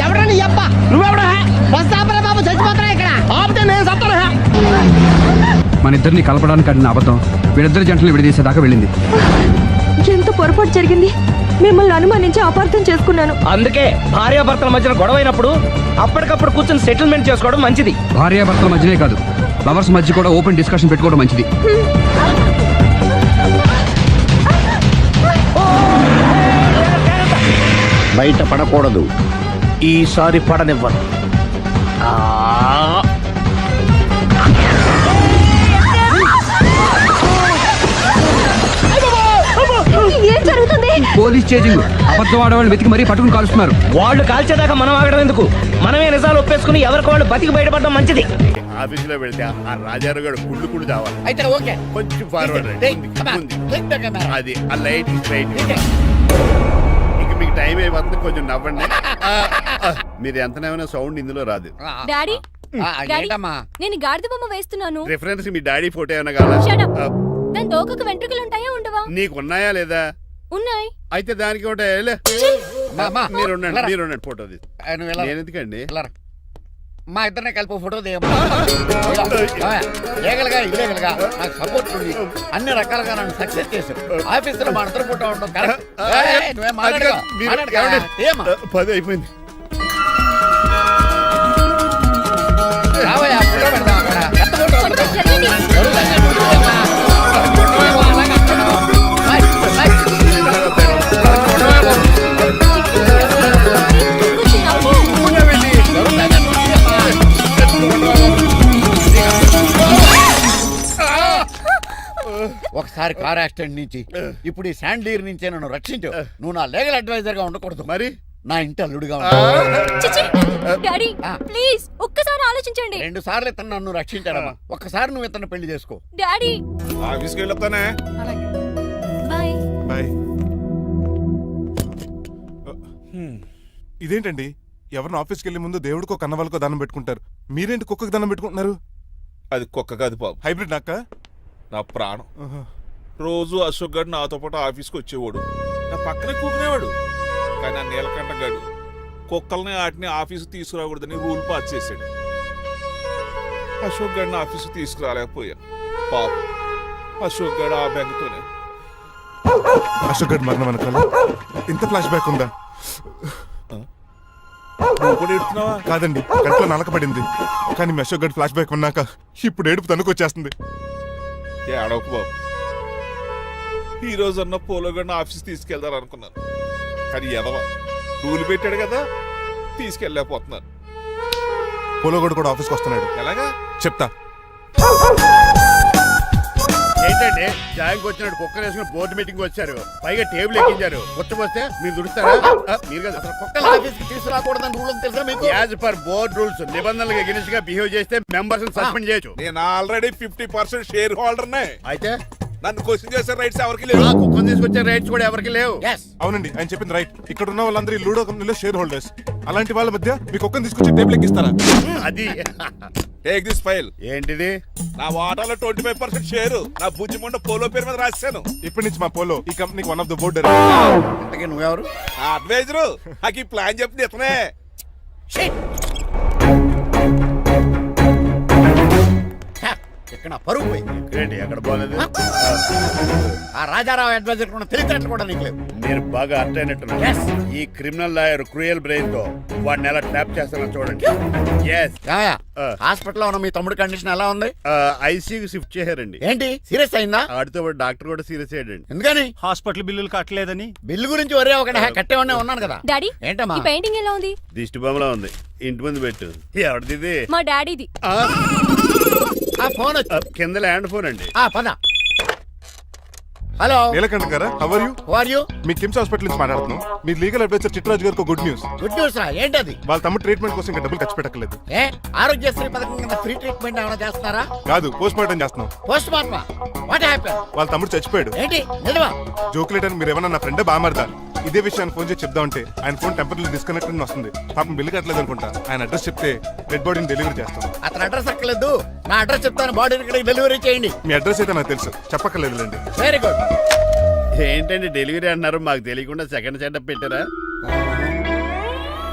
ఎవరని అబ్బ నువ్వెవడా? బస్ ఆపరా బాబు, చచ్చిపోతారా ఇక్కడ. ఆపితే నేను సత్తారా? మన ఇద్దరిని కలపడానికి అడిగిన అబద్ధం వీళ్ళిద్దరి జంటలు విడదీసేదాకా వెళ్ళింది. ఎంత పొరపాటు జరిగింది. మిమ్మల్ని అనుమానించి అపార్థం చేసుకున్నాను. అందుకే భార్యాభర్తల మధ్యన గొడవ అయినప్పుడు అప్పటికప్పుడు కూర్చొని సెటిల్మెంట్ చేసుకోవడం మంచిది. భార్యాభర్తల మధ్యనే కాదు, లవర్స్ మధ్య కూడా ఓపెన్ డిస్కషన్ పెట్టుకోవడం మంచిది. బయట పడకూడదు. ఈసారి పడనివ్వను. ఏం జరుగుతుంది? Police chasing. అబద్ధం ఆడవాళ్ళు వెతికి మరీ పట్టుకుని కాలుస్తున్నారు. వాళ్ళు కాల్చేదాకా మనం ఆగడం ఎందుకు? మనమే నిజాలు ఒప్పేసుకుని ఎవరికి వాళ్ళు బతికి బయటపడడం మంచిది. ఆఫీసులో వెళ్తే ఆ రాజారు గారు కుళ్ళు చావాలి. అయితే ఓకే, కొంచెం ఫార్వర్డ్ అది ఆ లైట్ స్ట్రైట్. ఇక మీకు టైం అయిపోతుంది, కొంచెం నవ్వండి. మీరు ఎంతనేమైనా సౌండ్ ఇందులో రాదు. డాడీ ఏంటమ్మా? నేను గాడిద బొమ్మ వేస్తున్నాను. రిఫరెన్స్ మీ డాడీ ఫోటో ఏమైనా కావాలా? దాని తోకకు వెంట్రుకలు ఉంటాయా ఉండవా? నీకు ఉన్నాయా లేదా? ఉన్నాయి. అయితే దానికి ఒకటే మీరు ఉండండి ఫోటో తీసి. నేను ఎందుకండి? మా ఇద్దరిని కలిపి ఫోటో దిగమ్మా. ఏగలుగా ఇల్లేగలుగా నాకు సపోర్ట్ ఉంది. అన్ని రకాలుగా నన్ను సక్సెస్ చేశారు. ఆఫీసులో మా ఇద్దరు ఫోటో ఉండడం కరెక్ట్. ఏమా 10 అయిపోయింది. రావయ్యా, ఫోటో పెడదాం అక్కడ. ఎంత ఫోటో ఒకసారి కార్ యాక్సిడెంట్ నుంచి ఇప్పుడు ఈ శాండ్లీర్ నుంచే నన్ను రక్షించు. నువ్వు నా లీగల్ అడ్వైజర్ గా ఉండకూడదు, మరి నా ఇంటి అల్లుడుగా డాడీ ప్లీజ్ ఒక్కసారి ఆలోచించండి. 2 సార్లు ఇతను నన్ను రక్షించాడమ్మా. ఒక్కసారి నువ్వు ఇతను పెళ్లి చేసుకో. డాడీ ఆఫీస్కి వెళ్ళొస్తానే. బాయ్. బాయ్. ఇదేంటండి, ఎవరిని ఆఫీస్కి వెళ్ళే ముందు దేవుడికో కన్నవాళ్ళకో దండం పెట్టుకుంటారు, మీరేంటి కుక్కకి దండం పెట్టుకుంటున్నారు? అది కుక్క కాదు బాబు, హైబ్రిడ్ నక్క. నా ప్రాణం. రోజు అశోక్ గడు నాతో పాటు ఆఫీస్కి వచ్చేవాడు, నా పక్కనే కూకునేవాడు. కానీ ఆ నీలకంఠ గడు కుక్కల్ని వాటిని ఆఫీసు తీసుకురాకూడదని రూల్ పాస్ చేశాడు. అశోక్ గడిని ఆఫీసు తీసుకురాలేకపోయా. పాప అశోక్ గడు ఆ బెంగతోనే. అశోక్ గడ్ మరణం వెనకాల ఇంత ఫ్లాష్ బ్యాక్ ఉందా? కాదండి, కడుపులో నలకపడింది. కానీ మీ అశోక్ గడ్ ఫ్లాష్ బ్యాక్ ఉన్నాక ఇప్పుడు ఏడుపు తనుకొచ్చేస్తుంది. ఏడవకు బాబు, ఈ రోజన్న పోలో గడిని ఆఫీస్ తీసుకెళ్దారు అనుకున్నాను, కానీ ఎదవ రూల్ పెట్టాడు కదా, తీసుకెళ్ళలేకపోతున్నారు. పోలోగోడు కూడా ఆఫీస్కి వస్తున్నాడు. ఎలాగా చెప్తా. ఏంటండి జాయింగ్ వచ్చినట్టు కుక్కర్ వేసుకుని బోర్డు మీటింగ్ వచ్చారు, పైగా టేబుల్ ఎక్కించారు. వస్తే మీరు దుడుస్తారా? మీరు కదా కుక్కలు ఆఫీస్కి తీసుకురాకూడదని రూల్ తెలుసా మీకు? యాజ్ పర్ బోర్డ్ రూల్స్ నిబంధనలకు ఎగనిస్ట్ గా బిహేవ్ చేస్తే మెంబర్స్ సస్పెండ్ చేయొచ్చు. నేను ఆల్రెడీ 50% షేర్ హోల్డర్నే. అయితే నన్ను క్వశ్చన్ చేసే రైట్స్ ఎవరికి లేవు. కుక్కను తీసుకొచ్చే రైట్స్ కూడా ఎవరికి లేవు. అవునండి, ఆయన చెప్పింది రైట్. ఇక్కడ ఉన్న వాళ్ళందరూ లూడో కంపెనీలో షేర్ హోల్డర్స్. అలాంటి వాళ్ళ మధ్య మీ కుక్కను తీసుకొచ్చి టేబుల్ ఎక్కిస్తారా? అది టేక్ దిస్ ఫైల్. ఏంటిది? నా వాటాలో 25% షేరు నా బుజ్జిమండ పోలో పేరు మీద రాశాను. ఇప్పటి నుంచి మా పోలో ఈ కంపెనీకి వన్ ఆఫ్ ద బోర్డ్. ఇంతకీ నువ్వెవరు? అడ్వైజరు. నాకు ఈ ప్లాన్ చెప్పింది ఇతనే. అవునండి, ఆయన చెప్పింది రైట్. ఇక్కడ ఉన్న వాళ్ళందరూ లూడో కంపెనీలో షేర్ హోల్డర్స్. అలాంటి వాళ్ళ మధ్య మీ కుక్కను తీసుకొచ్చి టేబుల్ ఎక్కిస్తారా? నా వాటాలో 25% షేరు నా బుజ్జిమండ పోలో పేరు మీద రాశాను. ఇప్పటి నుంచి మా పోలో ఈ కంపెనీకి 1 ఆఫ్ ద బోర్డ్. ఇంతకీ నువ్వెవరు? ఇక్కడ నా పరువు పోయింది. ఏంటి అక్కడ బాగాలేదు? ఆ రాజారావు అడ్వైజర్ కూడా తెలియటట్లు కూడా నీకు లేవు. నేను బాగా అర్థ అయినట్టున్నా. Yes. ఈ క్రిమినల్ లాయర్ క్రూయల్ బ్రెయిన్ తో వాడిని ఎలా ట్యాప్ చేస్తానో చూడండి. ఎస్ ఏమయ్యా, హాస్పిటల్లో ఉన్న మీ తమ్ముడి కండిషన్ ఎలా ఉంది? ఐసీయూకి షిఫ్ట్ చేశారండి. ఏంటి సీరియస్ అయిందా? ఆడితో పాటు డాక్టర్ కూడా సీరియస్ అయ్యాడండి. ఎందుకని? హాస్పిటల్ బిల్లులు కట్టలేదని. బిల్లు గురించి ఒరే ఒకటి కట్టేవాడినే ఉన్నాను కదా. డాడీ ఏంటమ్మా ఈ పెయింటింగ్ ఎలా ఉంది? దిష్టి బొమ్మలా ఉంది. ఇంటి ముందు పెట్టు. ఎవరిది? మా డాడీది. ఆ ఫోన్ వచ్చి కింద ల్యాండ్ ఫోన్ అండి. పద. హలో, నీలకంఠ గారా, how are you? Who are you? మీ కిమ్స్ హాస్పిటల్ నుంచి మాట్లాడుతున్నాం. మీ లీగల్ అడ్వైజర్ చిట్రాజు గారికి గుడ్ న్యూస్. గుడ్ న్యూస్ రా. ఏంటది? వాళ్ళ తమ్ముడు ట్రీట్మెంట్ కోసం ఇంకా డబ్బులు ఖర్చు పెట్టలేదు. ఏ ఆరోగ్యశ్రీ పథకం కింద ఫ్రీ ట్రీట్మెంట్ ఏమైనా చేస్తున్నారా? కాదు, పోస్ట్ మార్టం చేస్తున్నాం. పోస్ట్ మార్టమా? What happen? వాళ్ళ తమ్ముడు చచ్చిపోయాడు. ఏంటి నిజమా? జోకులేట్ అని మీరు ఏమన్నా నా ఫ్రెండ్ బామర్దా. ఇదే విషయాన్ని ఫోన్ చేసి చెప్దామంటే ఆయన ఫోన్ టెంపరీ డిస్కనెక్ట్ అని వస్తుంది. పాపం బిల్లు కట్టలేదు అనుకుంటా. ఆయన అడ్రస్ చెప్తే డెడ్ బాడీని డెలివరీ చేస్తాం. అతను అడ్రస్ అక్కర్లేదు, నా అడ్రస్ చెప్తాను, బాడీని ఇక్కడికి డెలివరీ చేయండి. మీ అడ్రస్ అయితే నాకు తెలుసు, చెప్పక్కర్లేదులేండి. Very good. ఏంటండి డెలివరీ అన్నారు, మాకు తెలియకుండా సెకండ్ సెటప్ పెట్టారా?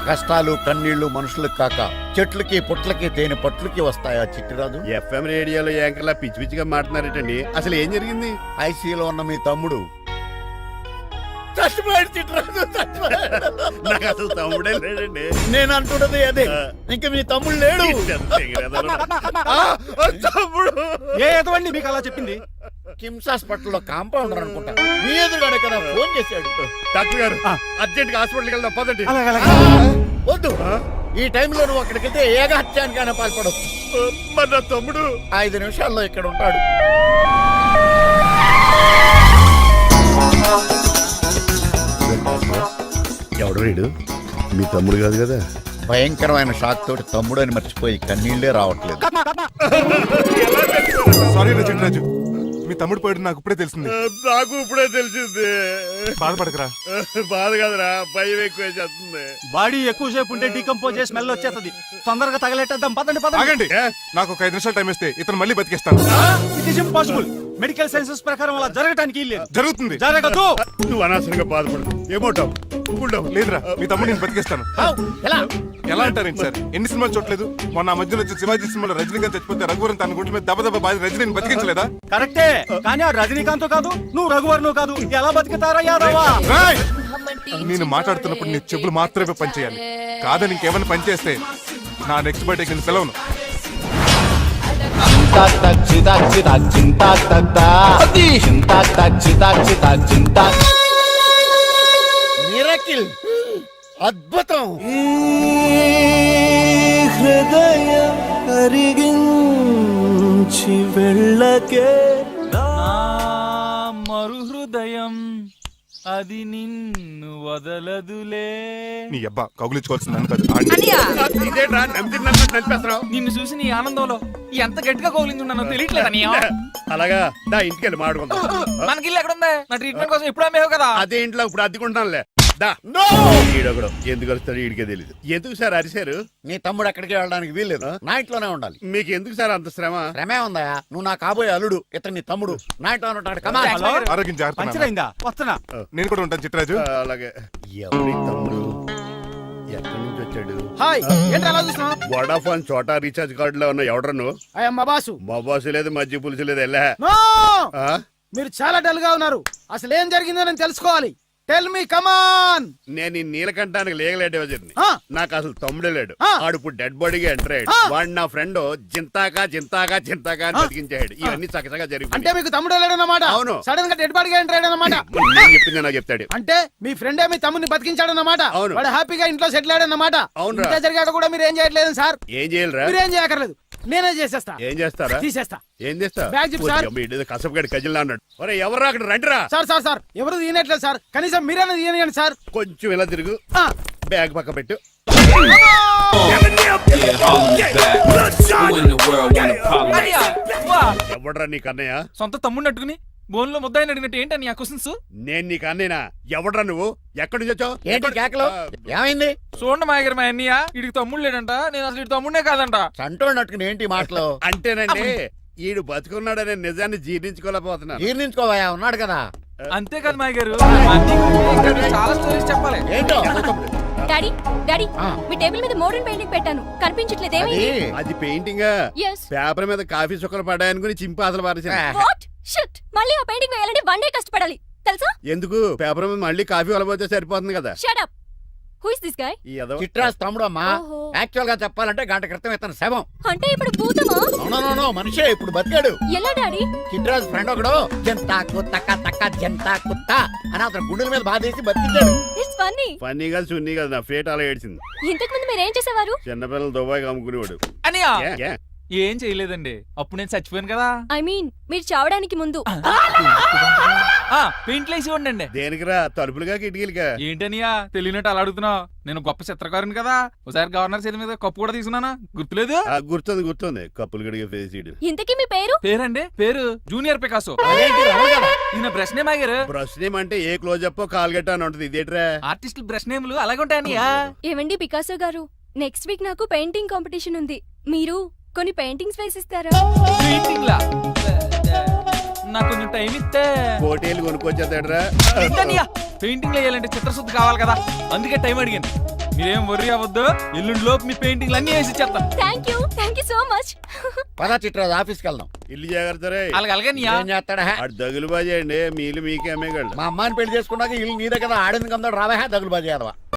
కష్టాలు కన్నీళ్లు మనుషులకు కాక చెట్లకి పుట్లకి తేనె పట్లకి వస్తాయా చిట్టిరాజు? ఎఫ్ఎం రేడియోలో యాంకర్లా పిచ్చి పిచ్చిగా మాట్లాడారేటండి. అసలు ఏం జరిగింది? ఐసీయూలో ఉన్న మీ తమ్ముడు చచ్చిపోయాడు చిట్టిరాజు, చచ్చిపోయాడు. నాకు అసలు తమ్ముడే లేడండి. నేను అంటున్నది అదే. ఇంకా మీ తమ్ముడు లేడు. తమ్ముడు ఏ ఎదవండి మీకు అలా చెప్పింది? కిమ్స్ హాస్పిటల్లో కాంపౌండర్ అనుకుంటా. మీ ఎదురుగానే కదా ఫోన్ చేశాడు. డాక్టర్ గారు అర్జెంట్ గా హాస్పిటల్కి వెళ్దాం పదండి. వద్దు, ఈ టైంలో నువ్వు అక్కడికి వెళ్తే ఏకహత్యానికైనా పాల్పడవచ్చు. మరి నా తమ్ముడు 5 నిమిషాల్లో ఇక్కడ ఉంటాడు. ఎవడు వీడు? మీ తమ్ముడు కాదు కదా? భయంకరమైన షాక్ తోటి తమ్ముడు అని మర్చిపోయి కన్నీళ్లే రావట్లేదు. సారీ రా చిట్రాజు, మీ తమ్ముడు పోయాడు నాకు ఇప్పుడే తెలిసింది. నాకు ఇప్పుడే తెలిసింది. బాధపడకరా. బాధ కాదురా, భయం ఎక్కువ చేస్తుంది. బాడీ ఎక్కువసేపు ఉంటే డీకంపోజ్ చేసి స్మెల్ వచ్చేస్తుంది. తొందరగా తగలెట్టేద్దాం. పదండి పదండి. ఆగండి, నాకు ఒక 5 నిమిషాలు టైం ఇస్తే ఇతను మళ్ళీ బతికేస్తాను. It is impossible. Medical sciences ప్రకారం అలా జరగటానికి లేదు. జరుగుతుంది. జరగదు. నువ్వు అనవసరంగా బాధపడదు. ఏమోటావు? లేదురా, మీ తమ్ముడు నేను బతికేస్తాను. ఎలా అంటారేంటి సార్? ఎన్ని సినిమాలు చూడలేదు? మొన్న మధ్యలో వచ్చి శివాజీ సినిమాలో రజనీకాంత్ చచ్చిపోతే రఘువరన్ తన గుండె మీద దెబ్బ బాధ రజనీని బతికించలేదా? కరెక్టే, కానీ ఆ రజనీకాంత్ కాదు, నువ్వు రఘువర్ను కాదు. ఎలా బతుకుతారా యాదవా? నేను మాట్లాడుతున్నప్పుడు నీ చెప్పులు మాత్రమే పనిచేయాలి. కాదని ఇంకేమైనా పనిచేస్తే నా నెక్స్ట్ బర్త్డేకి నేను పిలవను. మిరకిల్, అద్భుతం. హృదయం కరిగించి వెళ్ళకే మరు హృదయం అది నిన్ను వదలదులే. నీ అబ్బా కౌగులించుకోవాల్సింది కాదు. ఇదేట్రా నమ్మినట్టు నడిపేస్తున్నావు? నిన్ను చూసి నీ ఆనందంలో ఎంత గట్టిగా కౌలించున్నానో తెలియట్లేదా? అలాగా దా ఇంటికి వెళ్ళి మాడుకుందాం. మనకి ఇల్లు ఎక్కడుంది? నా ట్రీట్మెంట్ కోసం ఎప్పుడు అమ్మేవు కదా. అదే ఇంట్లో ఇప్పుడు అద్దెకుంటానులే. దా. ఈడొకడు ఎందుకు వస్తాడు ఈడికే తెలీదు. ఎందుకు సార్ అరిశారు? నీ తమ్ముడు ఎక్కడికి వెళ్ళడానికి వీల్లేదు, నా ఇంట్లోనే ఉండాలి. మీకు ఎందుకు సార్ అంత శ్రమ? శ్రమే ఉందా? నువ్వు నా కాబోయే అల్లుడు, ఇతను నీ తమ్ముడు, నా ఇంట్లోనే ఉంటాడు. కమా. ఆరోగ్యం జాగ్రత్త. పంచరైందా? వస్తున్నా. నేను కూడా ఉంటాను చిట్రాజు. అలాగే. ఎవరి తమ్ముడు ఎక్కడి నుంచి వచ్చాడు? హాయ్, ఏంటి అలా చూస్తున్నావు? వడాఫోన్ చోటా రీఛార్జ్ కార్డు లో ఉన్న ఎవడరా నువ్వు? మా బాసు. మా బాసు లేదు, మజ్జి పులుసు లేదు. వెళ్ళా. మీరు చాలా డల్ గా ఉన్నారు. అసలు ఏం జరిగిందో నేను తెలుసుకోవాలి. టెల్ మీ, కమాన్. నేను ఈ నీలకంఠానికి లీగల్ అడ్వైజర్ని. నాకు అసలు తమ్ముడే లేడు. ఆడు ఇప్పుడు డెడ్ బాడీగా ఎంటర్ అయ్యాడు. వాడు నా ఫ్రెండ్ జింతాకా జింతాకా జింతాకా అని బతికించాడు. ఇవన్నీ చక్కగా జరిగింది. అంటే మీకు తమ్ముడు లేడన్నమాట? అవును. సడన్ గా డెడ్ బాడీగా ఎంటర్ అయ్యాడన్నమాట. నేను చెప్పింది నాకు చెప్తాడు. అంటే మీ ఫ్రెండే మీ తమ్ముడిని బతికించాడన్నమాట. అవును. వాడు హ్యాపీగా ఇంట్లో సెటిల్ అయ్యాడన్నమాట. అవునురా. ఇంత జరిగాక కూడా మీరు ఏం చేయట్లేదు సార్. ఏం చేయాలిరా? మీరేం చేయక్కర్లేదు, నేనే చేసేస్తా. ఏం చేస్తారా? తీసేస్తా. ఏం చేస్తా? Bag zip sir. కసపగడి కజిల్లా అన్నాడు. ఒరే ఎవరు అక్కడ రండిరా. సార్ సార్ సార్, ఎవరు తీయనట్లేదు సార్. కనీసం మీరైనా తీయనియండి సార్. కొంచెం ఇలా తిరుగు. బ్యాగ్ పక్క పెట్టు. ఎవడ్రా నీకు అన్నయ్య? సొంత తమ్ముడిని అట్టుకుని బోన్లో ముద్దాయిని అడిగినట్టు ఏంటని ఆ క్వశ్చన్స్? నేను నీకు అన్నయ్యనా? ఎవడ్రా నువ్వు? ఎక్కడి నుంచి వచ్చావు? ఏంటి కేకలు? ఏమైంది? చూడండి మా దగ్గర మా అన్నయ్య వీడికి తమ్ముడు లేడంట. నేను అసలు ఇటు తమ్ముడే కాదంట. చంటోడినట్టుకుని ఏంటి మాటలు? అంటేనండి ఈడు బతుకున్నాడనే నిజాన్ని జీర్ణించుకోలేకపోతున్నా. జీర్ణించుకోవా, ఉన్నాడు కదా. అంతేకాదు మా గారు, చాలా స్టోరీస్ చెప్పాలి. ఏంటో? డాడీ డాడీ మీ టేబుల్ మీద మోడర్న్ పెయింటింగ్ పెట్టాను కనిపించట్లేదేమి అది పెయింటింగ్ Yes. పేపర్ మీద కాఫీ చుక్కలు పడ్డాయనుకుని చింపి అసలు పారేసాను. వాట్ షిట్ మళ్ళీ ఆ పెయింటింగ్ వేయాలంటే 1 డే కష్టపడాలి తెలుసా ఎందుకు పేపర్ మీద మళ్ళీ కాఫీ వలపోతే సరిపోతుంది కదా. Shut up who is this guy ఈ ఎదవ- చిట్రాజ్ తమ్ముడు అమ్మా ఓహో. యాక్చువల్ గా చెప్పాలంటే గంట క్రితం ఇతను శవం. అంటే ఇప్పుడు భూతమా నో మనిషే ఇప్పుడు బతికాడు. ఎలా డాడీ చిట్రాజ్ ఫ్రెండ్ ఒకడు జంతా కుత్త తక్క జంతా కుత్త అని అతను గుండెల మీద బాధేసి బతికించాడు. ఇట్స్ ఫన్నీ ఫన్నీ కాదు సున్నీ కాదు, నా ఫేట్ అలా ఏడ్చింది. ఇంతకు ముందు మీరు ఏం చేసేవారు చిన్నపిల్లలు దుబాయ్ అమ్ముకునేవాడు. అనియా ఏ, ఏ? ఏం చేయలేదండి అప్పుడు నేను చచ్చిపోయాను కదా ఐ మీన్ మీరు చావడానికి ముందు పెయింట్లు వేసి ఉండండి దేనికిరా తలుపులుగా కిటికీలుగా? ఏంటనియా తెలియనట్టు అలా అడుగుతున్నావు నేను గొప్ప చిత్రకారుని కదా ఒకసారి గవర్నర్ చేతి మీద కప్పు కూడా తీసుకున్నానా గుర్తులేదు ఆ, గుర్తుంది కప్పులు గడిగే ఫేస్ ఇడు. ఇంతకీ మీ పేరు పేరండి పేరు జూనియర్ పికాసో అదేంటి రమణ గారు? ఈయన బ్రష్ నేమ్ ఆగారు బ్రష్ నేమ్ అంటే ఏ క్లోజప్ కాల్గట్ట అని ఉంటుంది. ఇదేట్రా? ఆర్టిస్టులు బ్రష్ నేమ్లు అలాగే ఉంటాయనియా ఏవండి పికాసో గారు నెక్స్ట్ వీక్ నాకు పెయింటింగ్ కాంపిటీషన్ ఉంది మీరు కొన్ని పెయింటింగ్స్ వేసిస్తారా పెయింటింగ్ లా నాకు కొంచెం టైం ఇస్తే కోటేలు కొనుక్కొచ్చేస్తాడ్రా. పెయింటింగ్ వేయాలంటే చిత్రశుద్ధి కావాలి కదా అందుకే టైం అడిగాను మీరేం వర్రీ అవ్వద్దు ఎల్లుండి లోపు మీ పెయింటింగ్లు అన్ని వేసి ఇచ్చేస్తాను థ్యాంక్ యూ సో మచ్ పదా చిట్రాజ్ ఆఫీస్కి వెళ్దాం. ఇల్లు జాగ్రత్త రే. అలాగే ఏం చేస్తాడా అటు దగులు బాజేయండి, మీలు మీకే అమ్మేగాళ్ళు. మా అమ్మాయిని పెళ్లి చేసుకున్నాక ఇల్లు నీదే కదా ఆడింది కదా రావా దగులు బాజీ